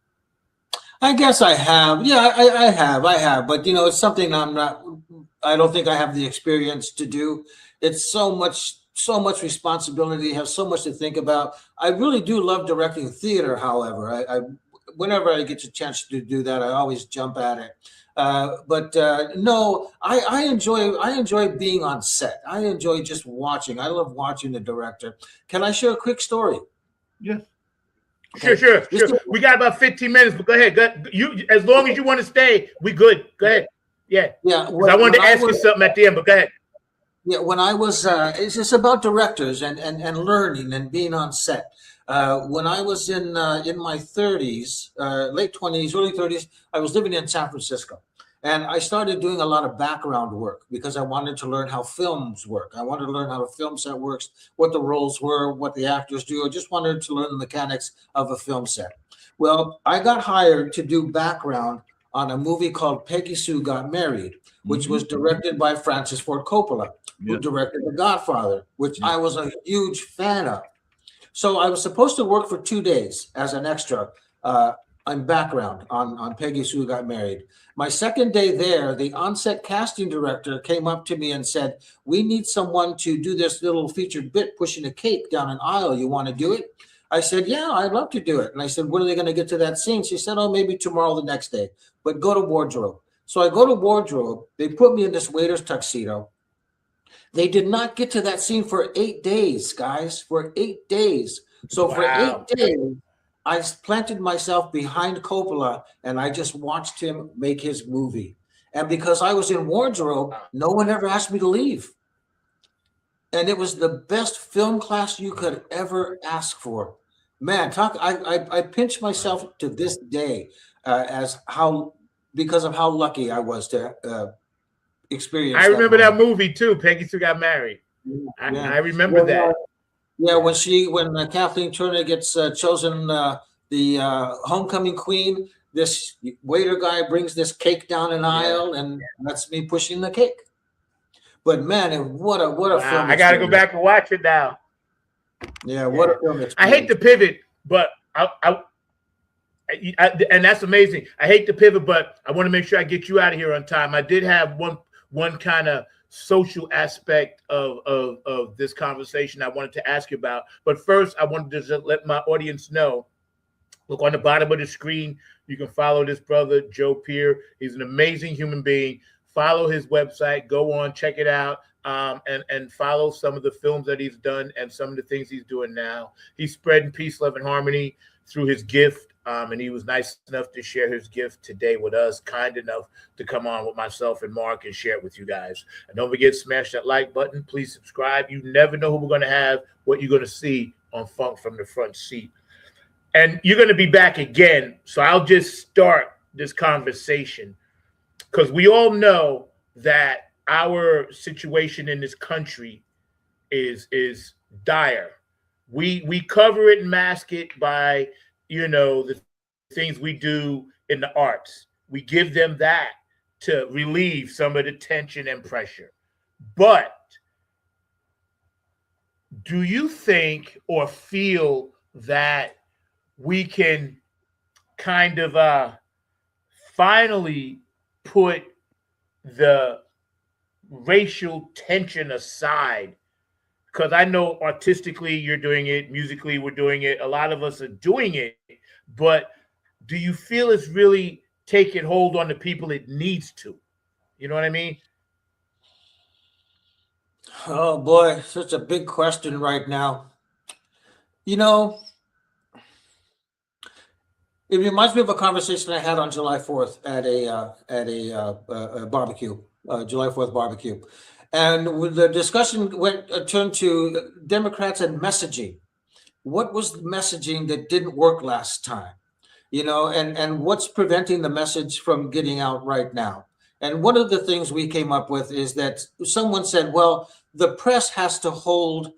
I guess I have. Yeah, I have. But it's something I don't think I have the experience to do. It's so much responsibility, have so much to think about. I really do love directing theater, however. I whenever I get a chance to do that, I always jump at it. But no, I enjoy being on set. I enjoy just watching. I love watching the director. Can I share a quick story? Yes. Sure, sure, sure. We got about 15 minutes, but go ahead. You, as long as you want to stay, we good. Go ahead. Yeah. Yeah. Because I wanted to ask you something at the end, but go ahead. Yeah, when I was, it's just about directors and learning and being on set. When I was in my 30s, late 20s, early 30s, I was living in San Francisco. And I started doing a lot of background work because I wanted to learn how films work. I wanted to learn how a film set works, what the roles were, what the actors do. I just wanted to learn the mechanics of a film set. Well, I got hired to do background on a movie called Peggy Sue Got Married, which was directed by Francis Ford Coppola, who directed The Godfather, which I was a huge fan of. So I was supposed to work for 2 days as an extra on background on Peggy Sue Got Married. My second day there, the on-set casting director came up to me and said, "We need someone to do this little featured bit pushing a cake down an aisle. You want to do it?" I said, "Yeah, I'd love to do it." And I said, "When are they going to get to that scene?" She said, "Oh, maybe tomorrow, the next day, but go to wardrobe." So I go to wardrobe. They put me in this waiter's tuxedo. They did not get to that scene for 8 days, guys, for 8 days. So for 8 days, I planted myself behind Coppola and I just watched him make his movie. And because I was in wardrobe, no one ever asked me to leave. And it was the best film class you could ever ask for. Man, I pinch myself to this day because of how lucky I was to experience. I remember that movie too. Peggy Sue Got Married. I remember that. Yeah, when Kathleen Turner gets chosen the homecoming queen, this waiter guy brings this cake down an aisle, and that's me pushing the cake. But man, what a film! I got to go back and watch it now. Yeah, what a film! I hate to pivot, but and that's amazing. I hate to pivot, but I want to make sure I get you out of here on time. I did have one kind of social aspect of this conversation I wanted to ask you about. But first, I wanted to just let my audience know, look on the bottom of the screen, you can follow this brother, Joe Peer. He's an amazing human being. Follow his website, go on, check it out, and follow some of the films that he's done and some of the things he's doing now. He's spreading peace, love, and harmony through his gift. And he was nice enough to share his gift today with us, kind enough to come on with myself and Mark and share it with you guys. And don't forget, smash that like button. Please subscribe. You never know who we're going to have, what you're going to see on Funk from the Front Seat. And you're going to be back again. So I'll just start this conversation because we all know that our situation in this country is dire. We cover it and mask it by the things we do in the arts. We give them that to relieve some of the tension and pressure. But do you think or feel that we can kind of finally put the racial tension aside? Because I know artistically you're doing it, musically we're doing it, a lot of us are doing it, but do you feel it's really taking hold on the people it needs to? You know what I mean? Oh boy, such a big question right now. It reminds me of a conversation I had on July 4th at a barbecue, July 4th barbecue. And the discussion turned to Democrats and messaging. What was the messaging that didn't work last time? And what's preventing the message from getting out right now? And one of the things we came up with is that someone said, well, the press has to hold,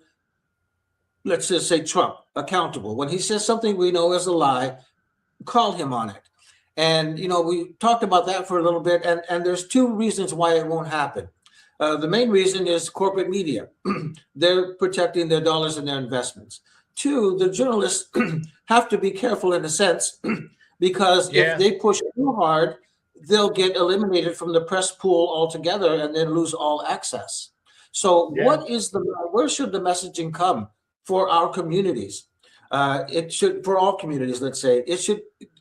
let's just say Trump, accountable. When he says something we know is a lie, call him on it. And, we talked about that for a little bit. And there's two reasons why it won't happen. The main reason is corporate media. They're protecting their dollars and their investments. Two, the journalists have to be careful in a sense, because if they push too hard, they'll get eliminated from the press pool altogether and then lose all access. So where should the messaging come for our communities? It should, for all communities, let's say,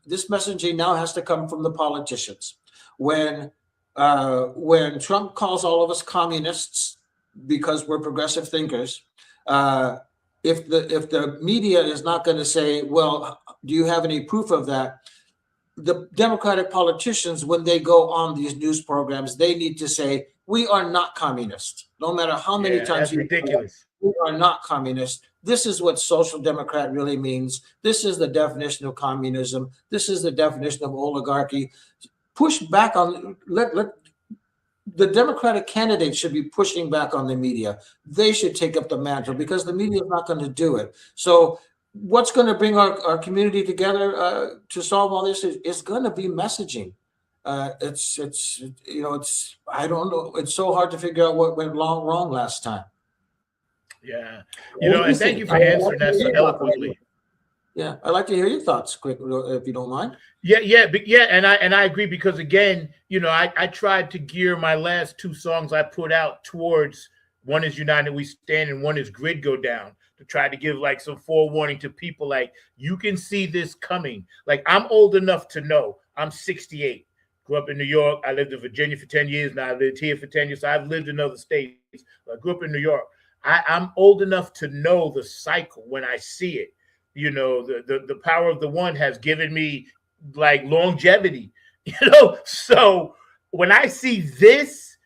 this messaging now has to come from the politicians. when Trump calls all of us communists because we're progressive thinkers, if the media is not going to say, well, do you have any proof of that? The Democratic politicians, when they go on these news programs, they need to say, we are not communist. No matter how many times that's ridiculous. we are not communist. This is what social democrat really means. This is the definition of communism. This is the definition of oligarchy. Push back on, let the Democratic candidates should be pushing back on the media. They should take up the mantle because the media is not going to do it. So what's going to bring our community together to solve all this is going to be messaging. It's I don't know. It's so hard to figure out what went wrong last time. Yeah, and thank you for answering that so eloquently. Yeah, I'd like to hear your thoughts, quick, if you don't mind. And I agree because again, I tried to gear my last two songs I put out towards, one is United We Stand and one is Grid Go Down, to try to give like some forewarning to people, like you can see this coming. Like I'm old enough to know, I'm 68, grew up in New York. I lived in Virginia for 10 years. Now I lived here for 10 years. So I've lived in other states. I grew up in New York. I'm old enough to know the cycle when I see it. The power of the one has given me like longevity, so when I see this,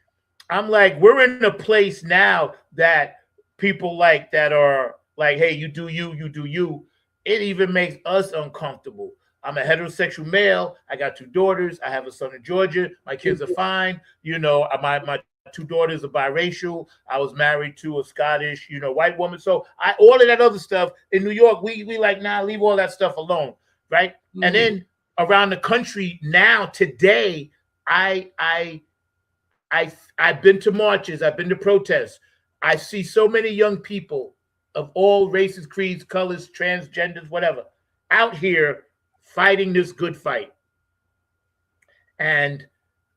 I'm like, we're in a place now that people like that are like, hey, you do you. It even makes us uncomfortable. I'm a heterosexual male. I got 2 daughters. I have a son in Georgia. My kids are fine. My 2 daughters are biracial. I was married to a Scottish, white woman. So all of that other stuff in New York, we like, nah, leave all that stuff alone, right? Mm-hmm. And then around the country now, today, I've been to marches, I've been to protests. I see so many young people of all races, creeds, colors, transgenders, whatever, out here fighting this good fight. And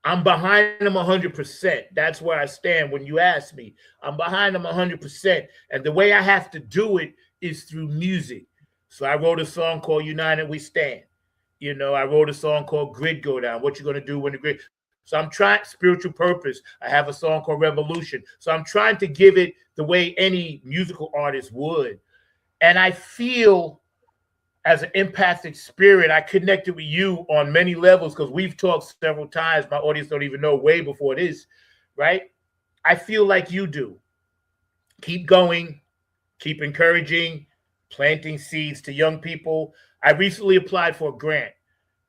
I'm behind them 100%. That's where I stand when you ask me. I'm behind them 100%. And the way I have to do it is through music. So I wrote a song called United We Stand. I wrote a song called Grid Go Down. What you going to do when the grid? So I'm trying spiritual purpose. I have a song called Revolution. So I'm trying to give it the way any musical artist would. And I feel as an empathic spirit, I connected with you on many levels because we've talked several times. My audience don't even know way before this, right? I feel like you do. Keep going, keep encouraging, planting seeds to young people. I recently applied for a grant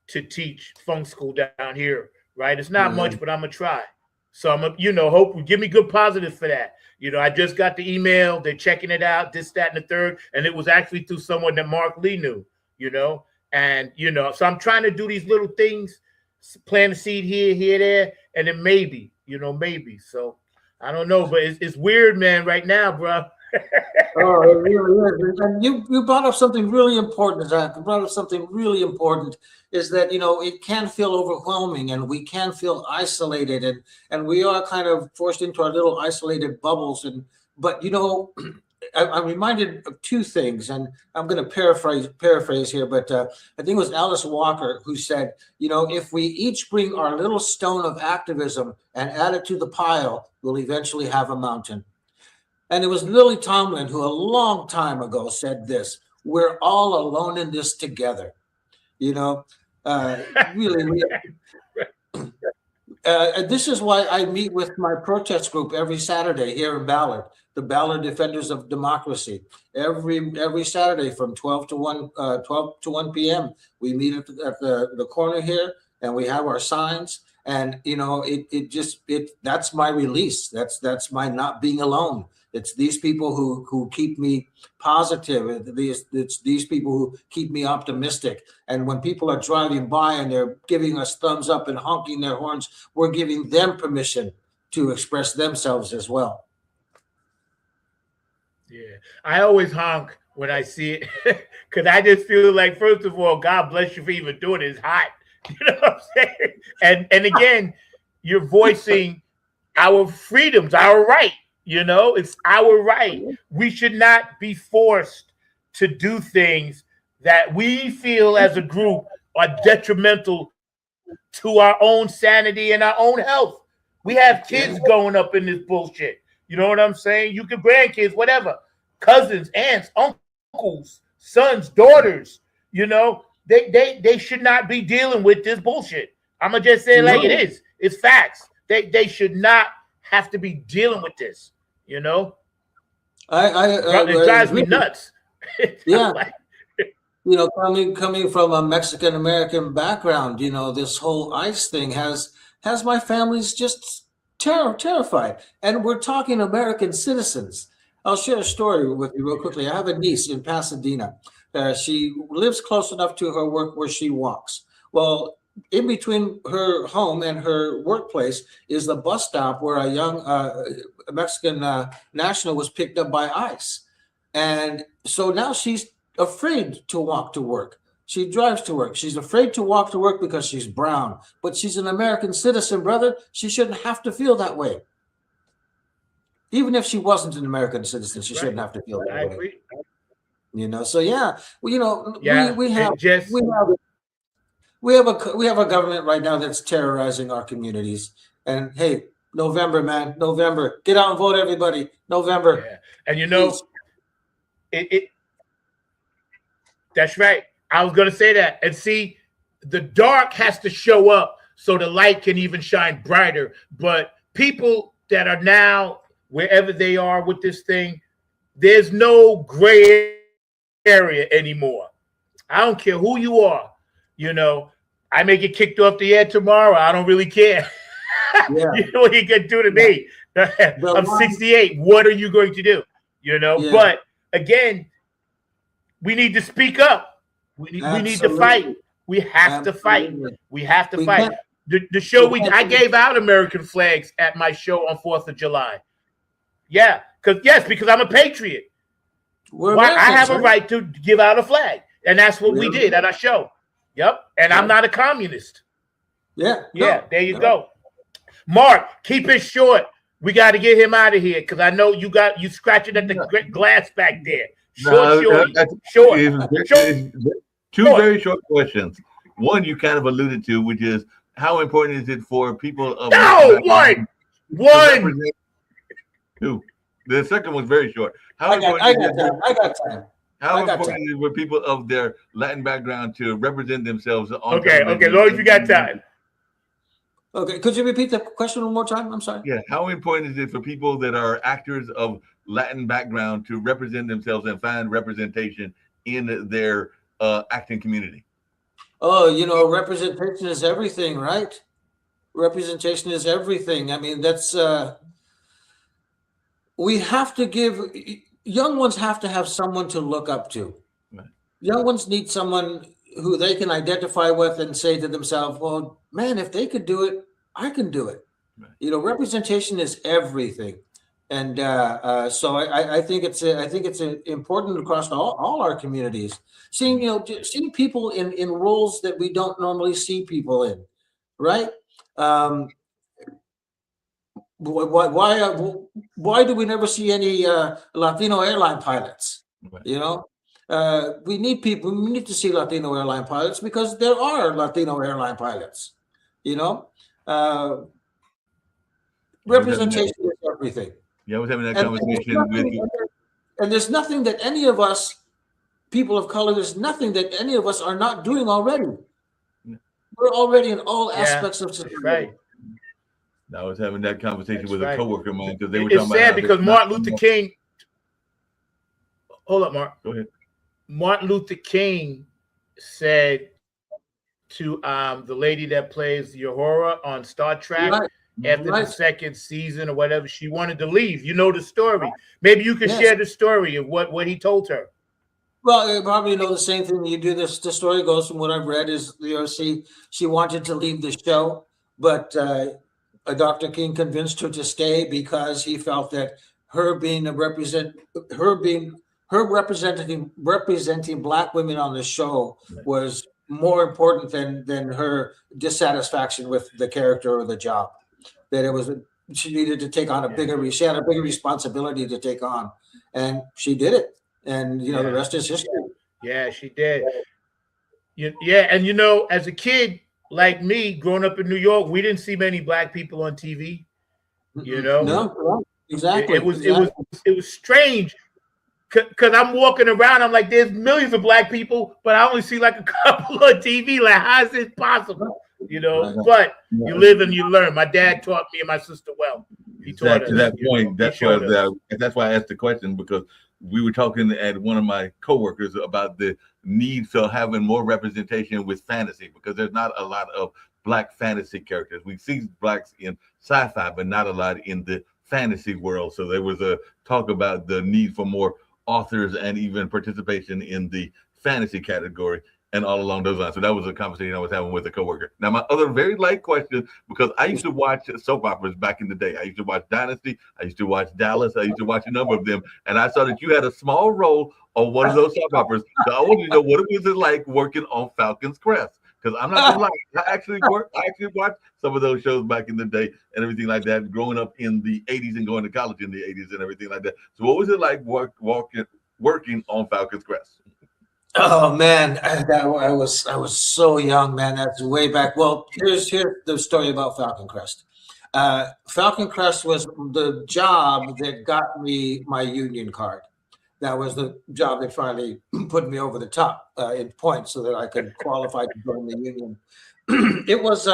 to teach funk school down here, right? It's not much, but I'm going to try. So I'm, hope give me good positive for that. I just got the email. They're checking it out, this, that, and the third. And it was actually through someone that Mark Lee knew, and, so I'm trying to do these little things, plant a seed here, there, and then maybe. So I don't know, but it's weird, man, right now, bro. Oh, it really is. And you brought up something really important, Zach. You brought up something really important is that, it can feel overwhelming and we can feel isolated and we are kind of forced into our little isolated bubbles. But I'm reminded of 2 things, and I'm going to paraphrase here, but I think it was Alice Walker who said, if we each bring our little stone of activism and add it to the pile, we'll eventually have a mountain. And it was Lily Tomlin who a long time ago said this: we're all alone in this together. Really. This is why I meet with my protest group every Saturday here in Ballard, the Ballard Defenders of Democracy. Every Saturday from 12 to 1 p.m. we meet at the corner here, and we have our signs. And that's my release. That's my not being alone. It's these people who keep me positive. It's these people who keep me optimistic. And when people are driving by and they're giving us thumbs up and honking their horns, we're giving them permission to express themselves as well. Yeah, I always honk when I see it because I just feel like, first of all, God bless you for even doing it. It's hot. You know what I'm saying? And again, you're voicing our freedoms, our right. It's our right. We should not be forced to do things that we feel as a group are detrimental to our own sanity and our own health. We have kids growing up in this bullshit. You know what I'm saying? You can grandkids, whatever, cousins, aunts, uncles, sons, daughters. You know, they should not be dealing with this bullshit. I'm gonna just say it like it is. It's facts. They should not have to be dealing with this. You know, it drives me nuts. Yeah. You know, coming from a Mexican American background, you know, this whole ICE thing has my family's just terrified. And we're talking American citizens. I'll share a story with you real quickly. I have a niece in Pasadena. She lives close enough to her work where she walks. Well, in between her home and her workplace is the bus stop where a young Mexican national was picked up by ICE. And so now she's afraid to walk to work. She drives to work. She's afraid to walk to work because she's brown, but she's an American citizen, brother. She shouldn't have to feel that way. Even if she wasn't an American citizen, she shouldn't have to feel that way. Agree. You know, so yeah, well, you know, we have a government right now that's terrorizing our communities. And hey, November, man, November, get out and vote, everybody. November. Yeah. And you know, that's right. I was going to say that. And see, the dark has to show up so the light can even shine brighter. But people that are now, wherever they are with this thing, there's no gray area anymore. I don't care who you are. You know, I may get kicked off the air tomorrow. I don't really care. Yeah. You know what you can do to me? I'm 68. What are you going to do? You know, but again, we need to speak up. We need to fight. We have to fight. We have to fight. The show I gave out American flags at my show on 4th of July. Yeah, because I'm a patriot. I have a right to give out a flag, and that's what we did at our show. Yep, and I'm not a communist. Yeah, there you go. Mark, keep it short. We got to get him out of here because I know you scratching at the glass back there. Short. Two very short questions. One you kind of alluded to, which is how important is it for people of one. Two. The second one's very short. I got time. How important is it for people of their Latin background to represent themselves on Okay, as long as you got time. Okay, could you repeat the question one more time? I'm sorry. Yeah, how important is it for people that are actors of Latin background to represent themselves and find representation in their acting community? Oh, you know, representation is everything, right? Representation is everything. I mean, that's we have to give young ones have to have someone to look up to. Right. Young ones need someone who they can identify with and say to themselves, well, man, if they could do it, I can do it. Right. You know, representation is everything. And so I think it's important across all our communities. Seeing people in roles that we don't normally see people in, right? Why do we never see any Latino airline pilots? Right. You know, we need people. We need to see Latino airline pilots because there are Latino airline pilots. You know, representation is everything. Yeah, I was having that conversation with you. And there's nothing that any of us, people of color, there's nothing that any of us are not doing already. We're already in all aspects of society. Right. I was having that conversation with a coworker of mine because they were talking about. It's sad because Martin Luther King. Hold up, Mark. Go ahead. Martin Luther King said to the lady that plays Uhura on Star Trek. Right. After the second season or whatever, she wanted to leave. You know the story. Maybe you can share the story of what he told her. Well, you probably know the same thing you do. The story goes from what I've read is, you know, she wanted to leave the show, but Dr. King convinced her to stay because he felt that her representing Black women on the show was more important than her dissatisfaction with the character or the job. That she needed to take on she had a bigger responsibility to take on, and she did it. And you know, the rest is history. Yeah, she did. Yeah, and you know, as a kid, like me, growing up in New York, we didn't see many black people on TV. You know, No, it, exactly, it was it was exactly. it was strange because I'm walking around. I'm like, there's millions of black people, but I only see like a couple on TV. Like, how is this possible? You know, but you live and you learn. My dad taught me and my sister well. He taught Exactly us. that You point. know, he showed us. That's why I asked the question, because we were talking at one of my coworkers about the need for having more representation with fantasy, because there's not a lot of black fantasy characters. We see blacks in sci-fi, but not a lot in the fantasy world. So there was a talk about the need for more authors and even participation in the fantasy category and all along those lines. So that was a conversation I was having with a coworker. Now, my other very light question, because I used to watch soap operas back in the day. I used to watch Dynasty. I used to watch Dallas. I used to watch a number of them. And I saw that you had a small role on one of those soap operas. So I wanted to know, what was it like working on Falcon's Crest? Because I'm not gonna lie, I actually watched some of those shows back in the day and everything like that, growing up in the 80s and going to college in the 80s and everything like that. So what was it like working on Falcon's Crest? Oh man, I was so young, man. That's way back. Well, here's the story about Falcon Crest. Falcon Crest was the job that got me my union card. That was the job that finally put me over the top in points so that I could qualify to join the union. It was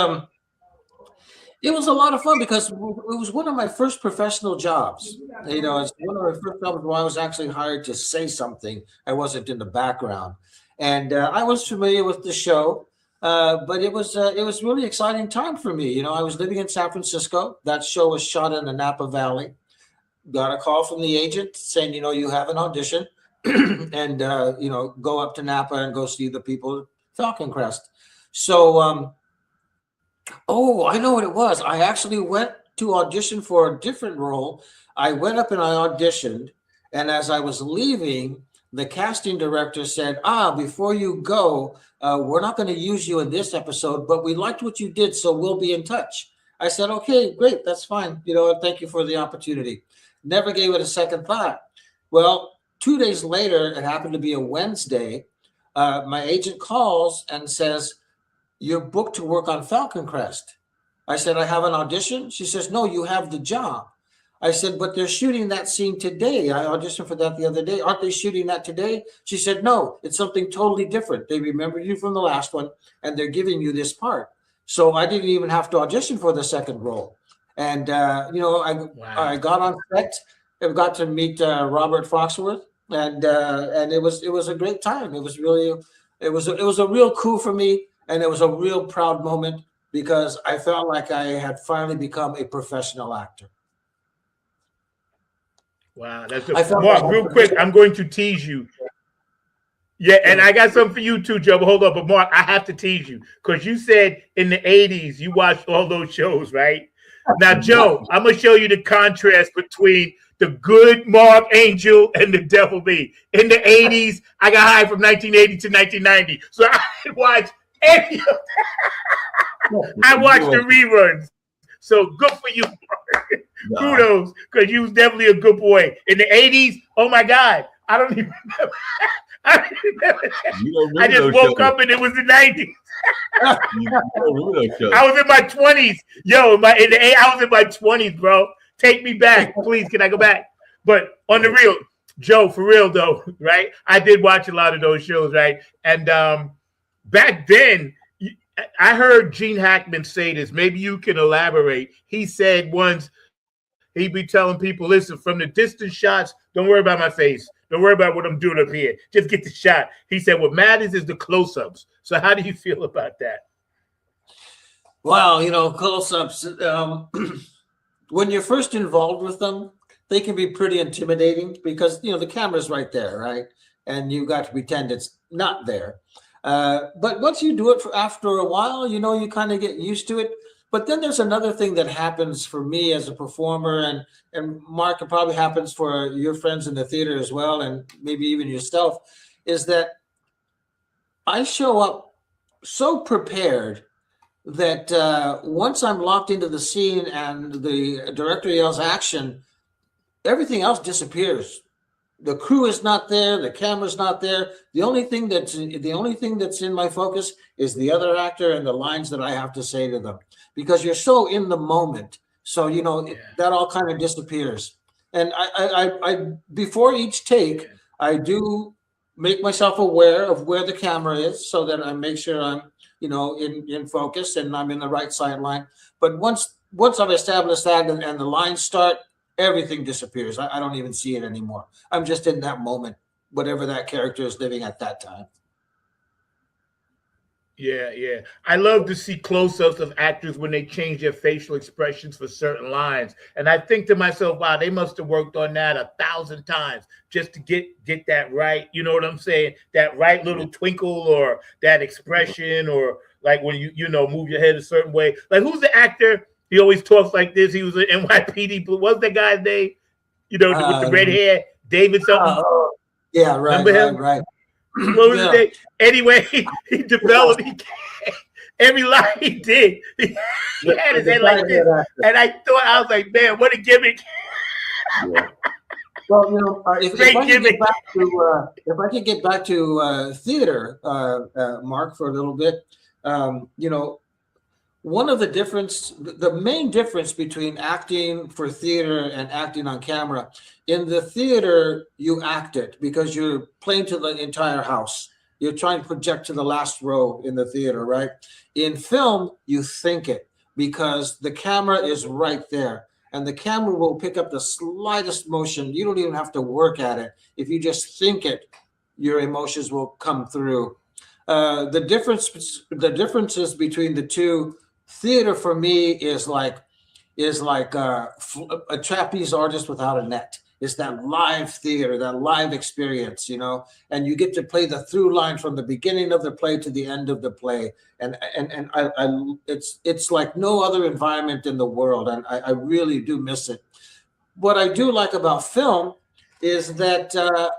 it was a lot of fun because it was one of my first professional jobs. You know, it's one of my first jobs where I was actually hired to say something. I wasn't in the background, and I was familiar with the show. But it was really exciting time for me. You know, I was living in San Francisco. That show was shot in the Napa Valley. Got a call from the agent saying, you know, you have an audition, and you know, go up to Napa and go see the people at Falcon Crest. So oh, I know what it was. I actually went to audition for a different role. I went up and I auditioned. And as I was leaving, the casting director said, before you go, we're not going to use you in this episode, but we liked what you did, so we'll be in touch. I said, okay, great, that's fine. You know, thank you for the opportunity. Never gave it a second thought. Well, 2 days later, it happened to be a Wednesday. My agent calls and says, you're booked to work on Falcon Crest. I said, I have an audition. She says, no, you have the job. I said, but they're shooting that scene today. I auditioned for that the other day. Aren't they shooting that today? She said, no, it's something totally different. They remembered you from the last one, and they're giving you this part. So I didn't even have to audition for the second role. And, you know, I got on set. I got to meet Robert Foxworth, and it was a great time. It was a real coup for me. And it was a real proud moment because I felt like I had finally become a professional actor. Wow, that's Mark. Real quick, I'm going to tease you. Yeah, and I got something for you too, Joe. But hold up, but Mark, I have to tease you because you said in the '80s you watched all those shows, right? Now, Joe, I'm gonna show you the contrast between the good Mark Angel and the devil me. In the '80s, I got hired from 1980 to 1990, so I didn't watch any of that. I watched the reruns. So good for you, Mark. Kudos, because you was definitely a good boy. In the 80s, oh my God, I don't even remember. I don't remember that. I just woke up and it was the 90s. I was in my 20s. Yo, I was in my 20s, bro. Take me back. Please, can I go back? But on the real, Joe, for real though, right? I did watch a lot of those shows, right? And back then, I heard Gene Hackman say this. Maybe you can elaborate. He said once he'd be telling people, listen, from the distance shots, don't worry about my face. Don't worry about what I'm doing up here. Just get the shot. He said what matters is the close-ups. So how do you feel about that? Well, you know, close-ups, when you're first involved with them, they can be pretty intimidating because, you know, the camera's right there, right? And you got to pretend it's not there. But once you do it after a while, you know, you kind of get used to it. But then there's another thing that happens for me as a performer, and Mark, it probably happens for your friends in the theater as well, and maybe even yourself, is that I show up so prepared that once I'm locked into the scene and the director yells action, everything else disappears the crew is not there, the camera's not there. The only thing that's in my focus is the other actor and the lines that I have to say to them, because you're so in the moment. So that all kind of disappears. And I before each take, I do make myself aware of where the camera is, so that I make sure I'm in focus and I'm in the right sideline. But once I've established that and the lines start, everything disappears. I don't even see it anymore. I'm just in that moment, whatever that character is living at that time. Yeah. I love to see close-ups of actors when they change their facial expressions for certain lines. And I think to myself, wow, they must have worked on that 1,000 times just to get that right. You know what I'm saying? That right little twinkle or that expression, or like when you move your head a certain way. Like, who's the actor? He always talks like this. He was an NYPD. What's that guy's name? With the red hair, David something. Yeah, right. Remember him? Right. What was his name? Anyway, he developed every line he did. He had his head like this, and I was like, man, what a gimmick! Yeah. Well, if I could get back to theater, Mark, for a little bit, one of the main difference between acting for theater and acting on camera, in the theater, you act it because you're playing to the entire house. You're trying to project to the last row in the theater, right? In film, you think it because the camera is right there, and the camera will pick up the slightest motion. You don't even have to work at it. If you just think it, your emotions will come through. The differences between the two, theater for me is like a trapeze artist without a net. It's that live theater, that live experience, and you get to play the through line from the beginning of the play to the end of the play. And it's like no other environment in the world. And I really do miss it. What I do like about film is that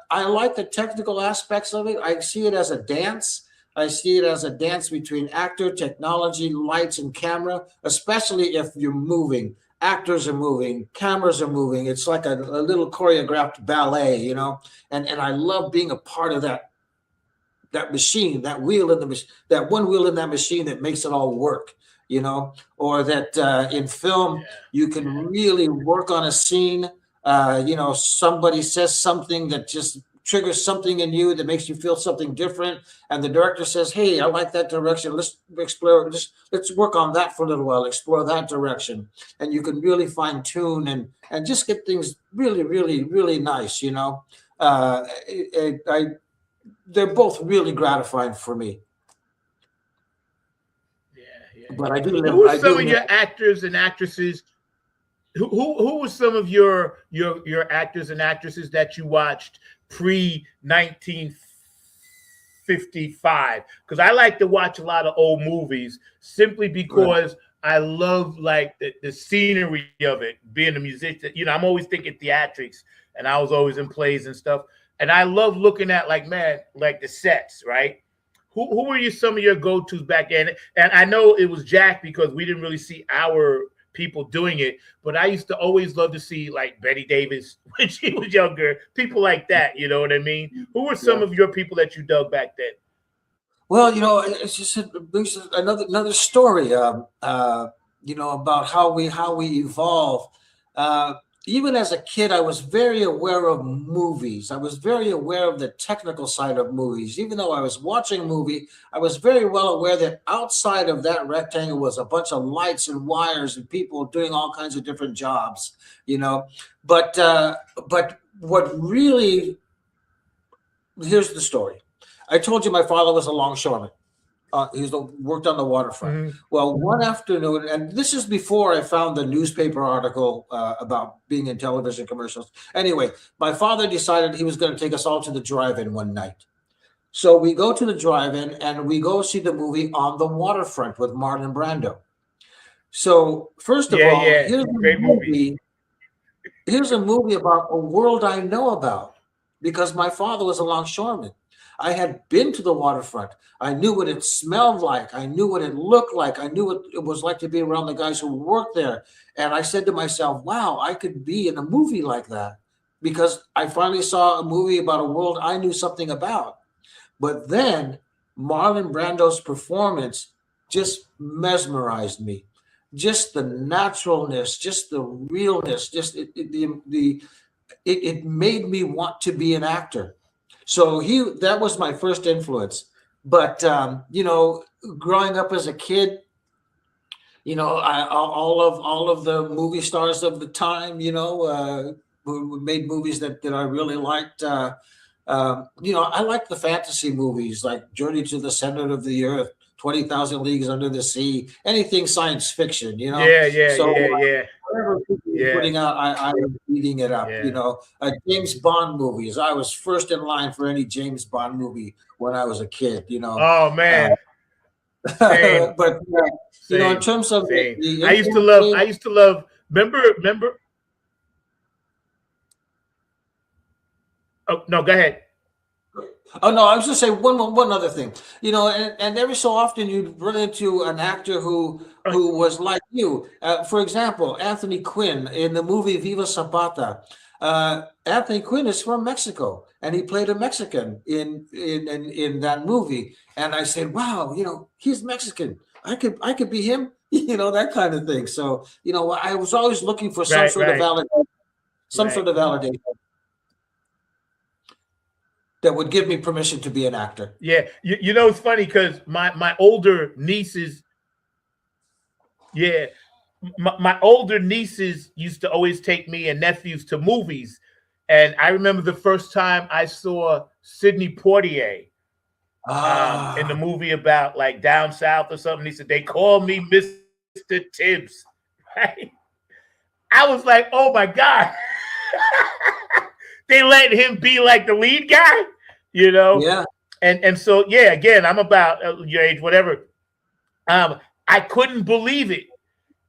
I like the technical aspects of it. I see it as a dance. I see it as a dance between actor, technology, lights, and camera, especially if you're moving. Actors are moving, cameras are moving. It's like a little choreographed ballet, and I love being a part of that machine, that wheel in the machine, that one wheel in that machine that makes it all work, or that in film, you can really work on a scene. Somebody says something that just triggers something in you that makes you feel something different, and the director says, hey, I like that direction, let's explore, let's work on that for a little while, explore that direction, and you can really fine tune and just get things really, really, really nice. They're both really gratifying for me. But I do who are some of your actors and actresses? Who were some of your actors and actresses that you watched pre-1955? Because I like to watch a lot of old movies simply because I love like the scenery of it. Being a musician, I'm always thinking theatrics, and I was always in plays and stuff. And I love looking at like the sets, right? Who were some of your go-tos back then? And I know it was Jack because we didn't really see our people doing it, but I used to always love to see like Betty Davis when she was younger, people like that, you know what I mean? Who were some of your people that you dug back then? Well, it's just another story, about how we evolve. Even as a kid, I was very aware of movies. I was very aware of the technical side of movies. Even though I was watching a movie, I was very well aware that outside of that rectangle was a bunch of lights and wires and people doing all kinds of different jobs, But what really, here's the story. I told you my father was a longshoreman. He worked on the waterfront. Mm-hmm. Well, one afternoon, and this is before I found the newspaper article about being in television commercials. Anyway, my father decided he was going to take us all to the drive-in one night. So we go to the drive-in and we go see the movie On the Waterfront with Marlon Brando. So first of all, here's a movie about a world I know about because my father was a longshoreman. I had been to the waterfront. I knew what it smelled like. I knew what it looked like. I knew what it was like to be around the guys who worked there. And I said to myself, wow, I could be in a movie like that. because I finally saw a movie about a world I knew something about. But then Marlon Brando's performance just mesmerized me. Just the naturalness, just the realness, just it made me want to be an actor. So that was my first influence. But growing up as a kid, all of the movie stars of the time, who made movies that I really liked. I like the fantasy movies like Journey to the Center of the Earth, 20,000 Leagues Under the Sea, anything science fiction, So whatever people were putting out, I was eating it up, James Bond movies. I was first in line for any James Bond movie when I was a kid, Oh, man. Same. But in terms of I used to love. Remember. Oh no, go ahead. Oh no, I was just saying one other thing. And every so often you'd run into an actor who was like you. For example, Anthony Quinn in the movie Viva Zapata. Anthony Quinn is from Mexico, and he played a Mexican in that movie. And I said, wow, he's Mexican. I could be him, that kind of thing. So, I was always looking for some sort of validation, sort of validation that would give me permission to be an actor. Yeah, it's funny because my older nieces, my older nieces used to always take me and nephews to movies, and I remember the first time I saw Sidney Poitier in the movie about like down south or something. He said they call me Mr. Tibbs, right? I was like, oh my God. They let him be like the lead guy, Yeah. And so, again, I'm about your age, whatever. I couldn't believe it,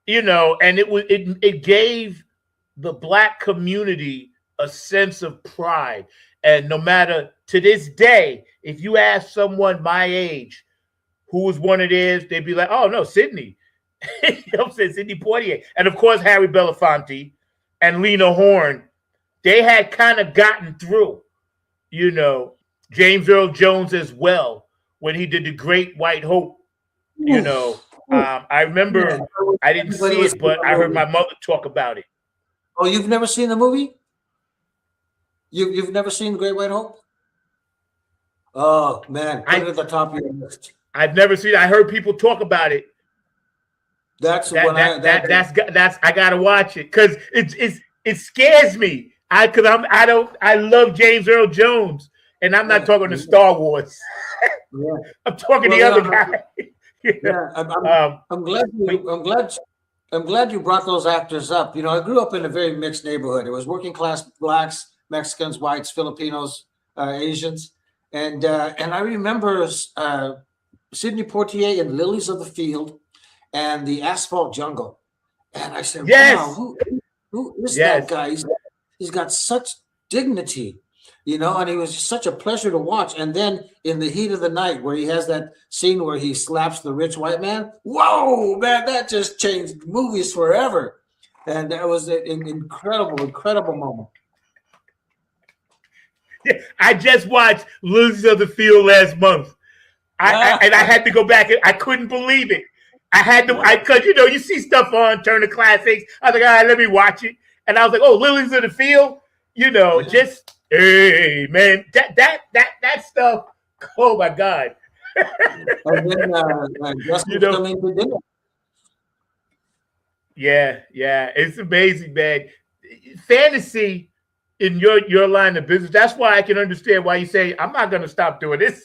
and it gave the Black community a sense of pride. And no matter to this day, if you ask someone my age who was one of theirs, they'd be like, oh no, Sidney. I'm saying Sidney Poitier. And of course, Harry Belafonte and Lena Horne. They had kind of gotten through, James Earl Jones as well, when he did The Great White Hope, I remember I didn't see it, but I heard my mother talk about it. Oh, you've never seen the movie? You've never seen The Great White Hope? Oh man, put it at the top of your list. I've never seen it. I heard people talk about it. That's I gotta watch it because it scares me. I love James Earl Jones, and I'm not talking to Star Wars. I'm talking the other guy. I'm glad you brought those actors up. I grew up in a very mixed neighborhood. It was working class Blacks, Mexicans, whites, Filipinos, Asians, and I remember Sidney Poitier in Lilies of the Field and The Asphalt Jungle, and I said, wow, who is that guy? He's got such dignity, and he was just such a pleasure to watch. And then in The Heat of the Night, where he has that scene where he slaps the rich white man, whoa, man, that just changed movies forever. And that was an incredible moment. Yeah, I just watched Lilies of the Field last month. And I had to go back. I couldn't believe it. I had to, because you see stuff on Turner Classics. I was like, all right, let me watch it. And I was like, oh, Lilies of the Field, just hey man, that stuff. Oh my God. And then Justin's coming to dinner. Yeah, it's amazing, man. Fantasy in your line of business. That's why I can understand why you say I'm not going to stop doing this.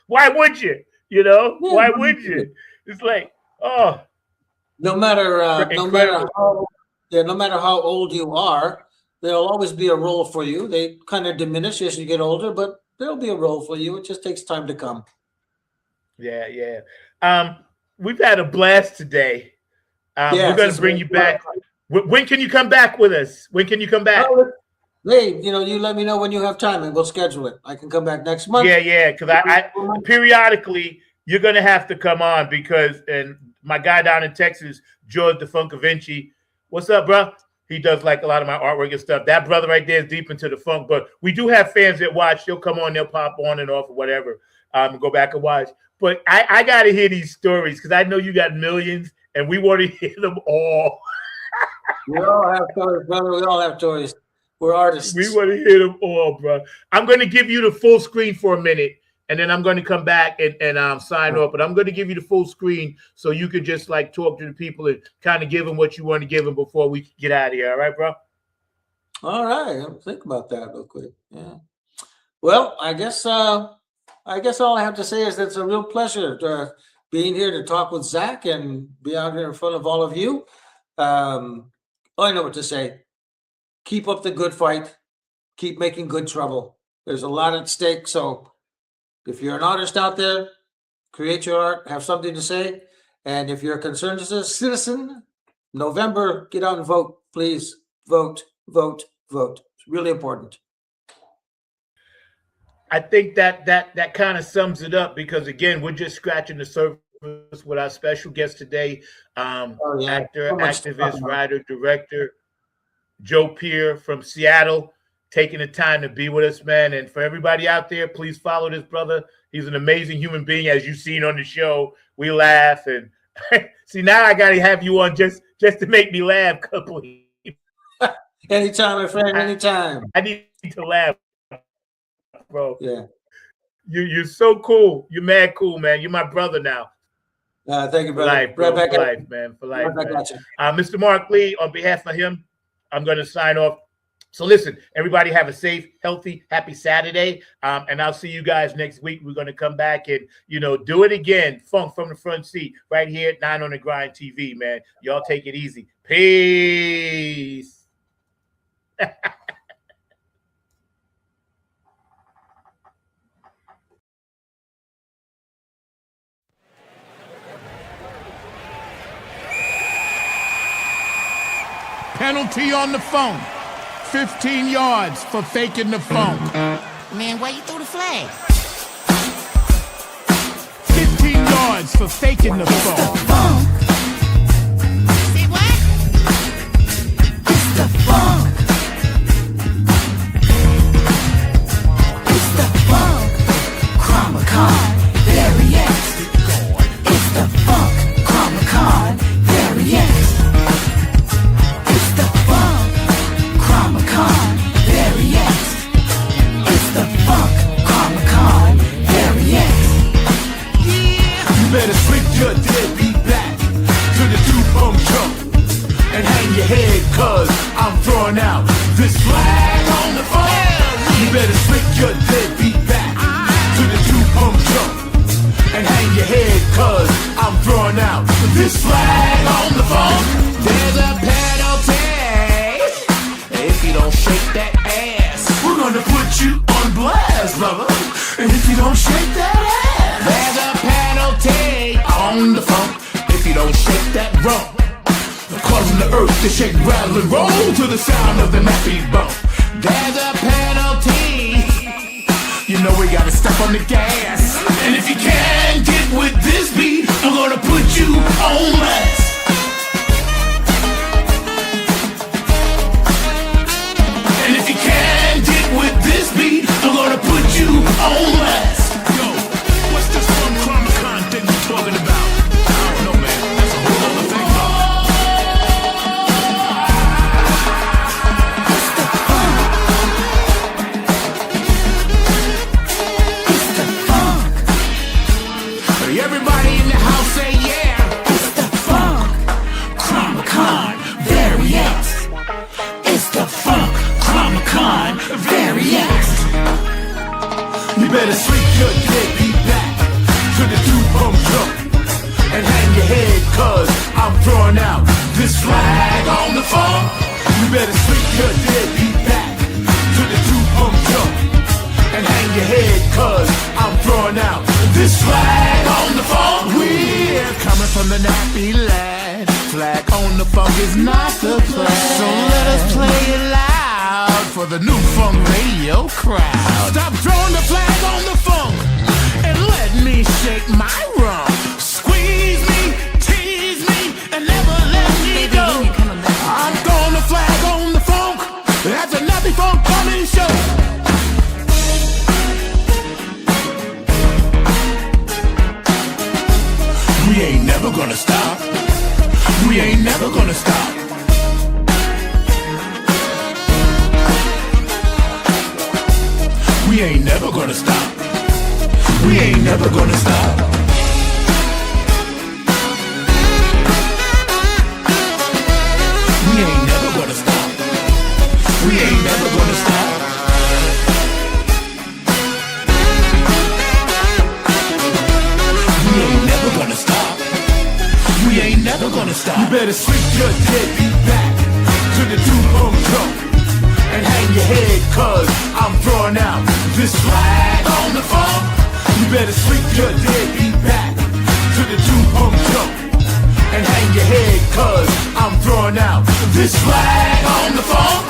Why would you? Why would you? It's like, oh, no matter how old you are, there'll always be a role for you. They kind of diminish as you get older, but there'll be a role for you. It just takes time to come. Yeah. We've had a blast today. We're going to bring you back. When can you come back with us? When can you come back? Hey, you let me know when you have time and we'll schedule it. I can come back next month. Yeah, because I periodically you're going to have to come on and my guy down in Texas, George DeFuncavinci, what's up, bro? He does like a lot of my artwork and stuff. That brother right there is deep into the funk. But we do have fans that watch. They'll come on, they'll pop on and off or whatever. Go back and watch. But I got to hear these stories because I know you got millions, and we want to hear them all. We all have stories, brother. We all have stories. We're artists. We want to hear them all, bro. I'm going to give you the full screen for a minute, and then I'm going to come back and sign off. But I'm going to give you the full screen so you can just like talk to the people and kind of give them what you want to give them before we get out of here. All right, bro? All right. Think about that real quick. Yeah. Well, I guess all I have to say is that it's a real pleasure being here to talk with Zach and be out here in front of all of you. I know what to say. Keep up the good fight. Keep making good trouble. There's a lot at stake. So if you're an artist out there, create your art, have something to say. And if you're concerned as a citizen, November, get out and vote. Please vote, vote, vote. It's really important. I think that kind of sums it up because, again, we're just scratching the surface with our special guest today, actor, activist, writer, director, Joe Peer from Seattle, taking the time to be with us, man. And for everybody out there, please follow this brother. He's an amazing human being, as you've seen on the show. We laugh and see now I gotta have you on just to make me laugh, couple. Anytime, my friend. Anytime. I need to laugh, bro. Yeah. You're so cool. You're mad cool, man. You're my brother now. Thank you, brother. Life, bro. For life, man. For life, man. Mr. Mark Lee, on behalf of him, I'm going to sign off. So listen, everybody have a safe, healthy, happy Saturday. And I'll see you guys next week. We're going to come back and, do it again. Funk from the front seat right here at 9 on the Grind TV, man. Y'all take it easy. Peace. Penalty on the phone. 15 yards for faking the funk. Man, why you threw the flag? 15 yards for faking the funk. Say what? It's the funk. It's the funk. Chromacon, variants. It's the funk. Chromacon, variants. Better switch your deadbeat back to the two-pump truck and hang your head, cause I'm throwing out this flag on the phone. You better switch your deadbeat back to the two-pump truck and hang your head, cause I'm throwing out this flag on the phone. There's a penalty if you don't shake that ass. We're gonna put you on blast, brother, and if you don't shake that ass, there's a penalty on the funk if you don't shake that rump. Causing the earth to shake, rattle, and roll to the sound of the nappy bump. There's a penalty. You know we gotta step on the gas. And if you can't get with this beat, I'm gonna put you on blast. And if you can't get with this beat, I'm gonna put you on blast. Yo, what's this fun Chromacon thing you talking about? I don't know, man. That's a whole other thing, Everybody in the house say yeah. It's the funk. Chromacon, variants. It's the funk. Chromacon, variants. You better swing your deadbeat back to the two-pump truck and hang your head, cause I'm throwing out this flag on the phone. You better swing your deadbeat back to the two-pump truck and hang your head, cause I'm throwing out this flag on the phone. We're coming from the nappy land. Flag on the funk is not the plan. So let us play it loud for the new funk radio crowd. Stop throwing the flag on the funk and let me shake my rump. Squeeze me, tease me, and never let me go. I'm throwing the flag That's another funk comedy show. We ain't never gonna stop. We ain't never gonna stop. We ain't never gonna stop. We ain't never gonna stop. We ain't never gonna stop. We ain't never gonna stop. We ain't never gonna stop. We ain't never gonna stop. You better swing your deadbeat back to the two-bone drum and hang your head, cause I'm throwing out this flag on the phone. You better sweep your deadbeat back to the two-bone jump and hang your head, cause I'm throwing out this flag on the phone.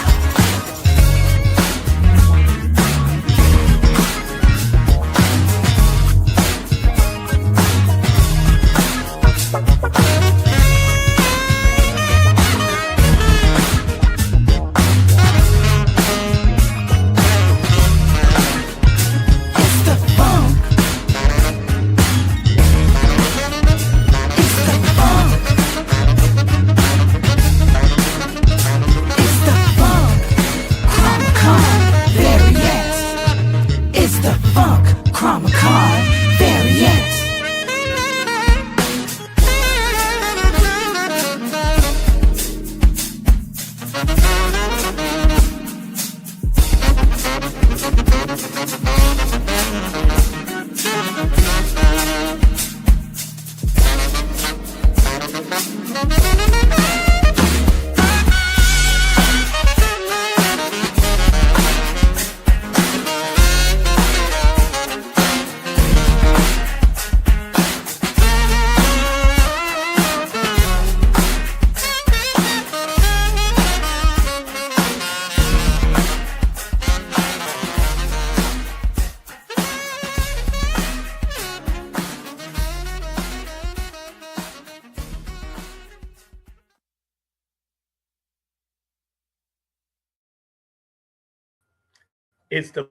It's the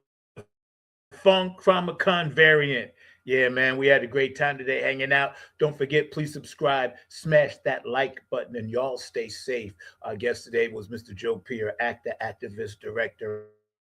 Funk Chromacon variant. Yeah, man, we had a great time today hanging out. Don't forget, please subscribe, smash that like button, and y'all stay safe. Our guest today was Mr. Joe Peer, actor, activist, director,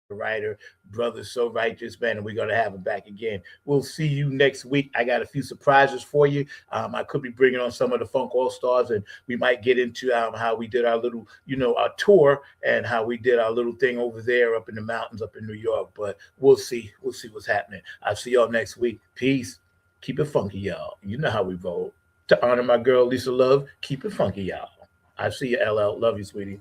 writer, brother, so righteous, man, and we're going to have him back again. We'll see you next week. I got a few surprises for you. I could be bringing on some of the Funk All-Stars, and we might get into how we did our little, our tour and how we did our little thing over there up in the mountains up in New York, but we'll see. We'll see what's happening. I'll see y'all next week. Peace. Keep it funky, y'all. You know how we roll. To honor my girl, Lisa Love, keep it funky, y'all. I see you, LL. Love you, sweetie.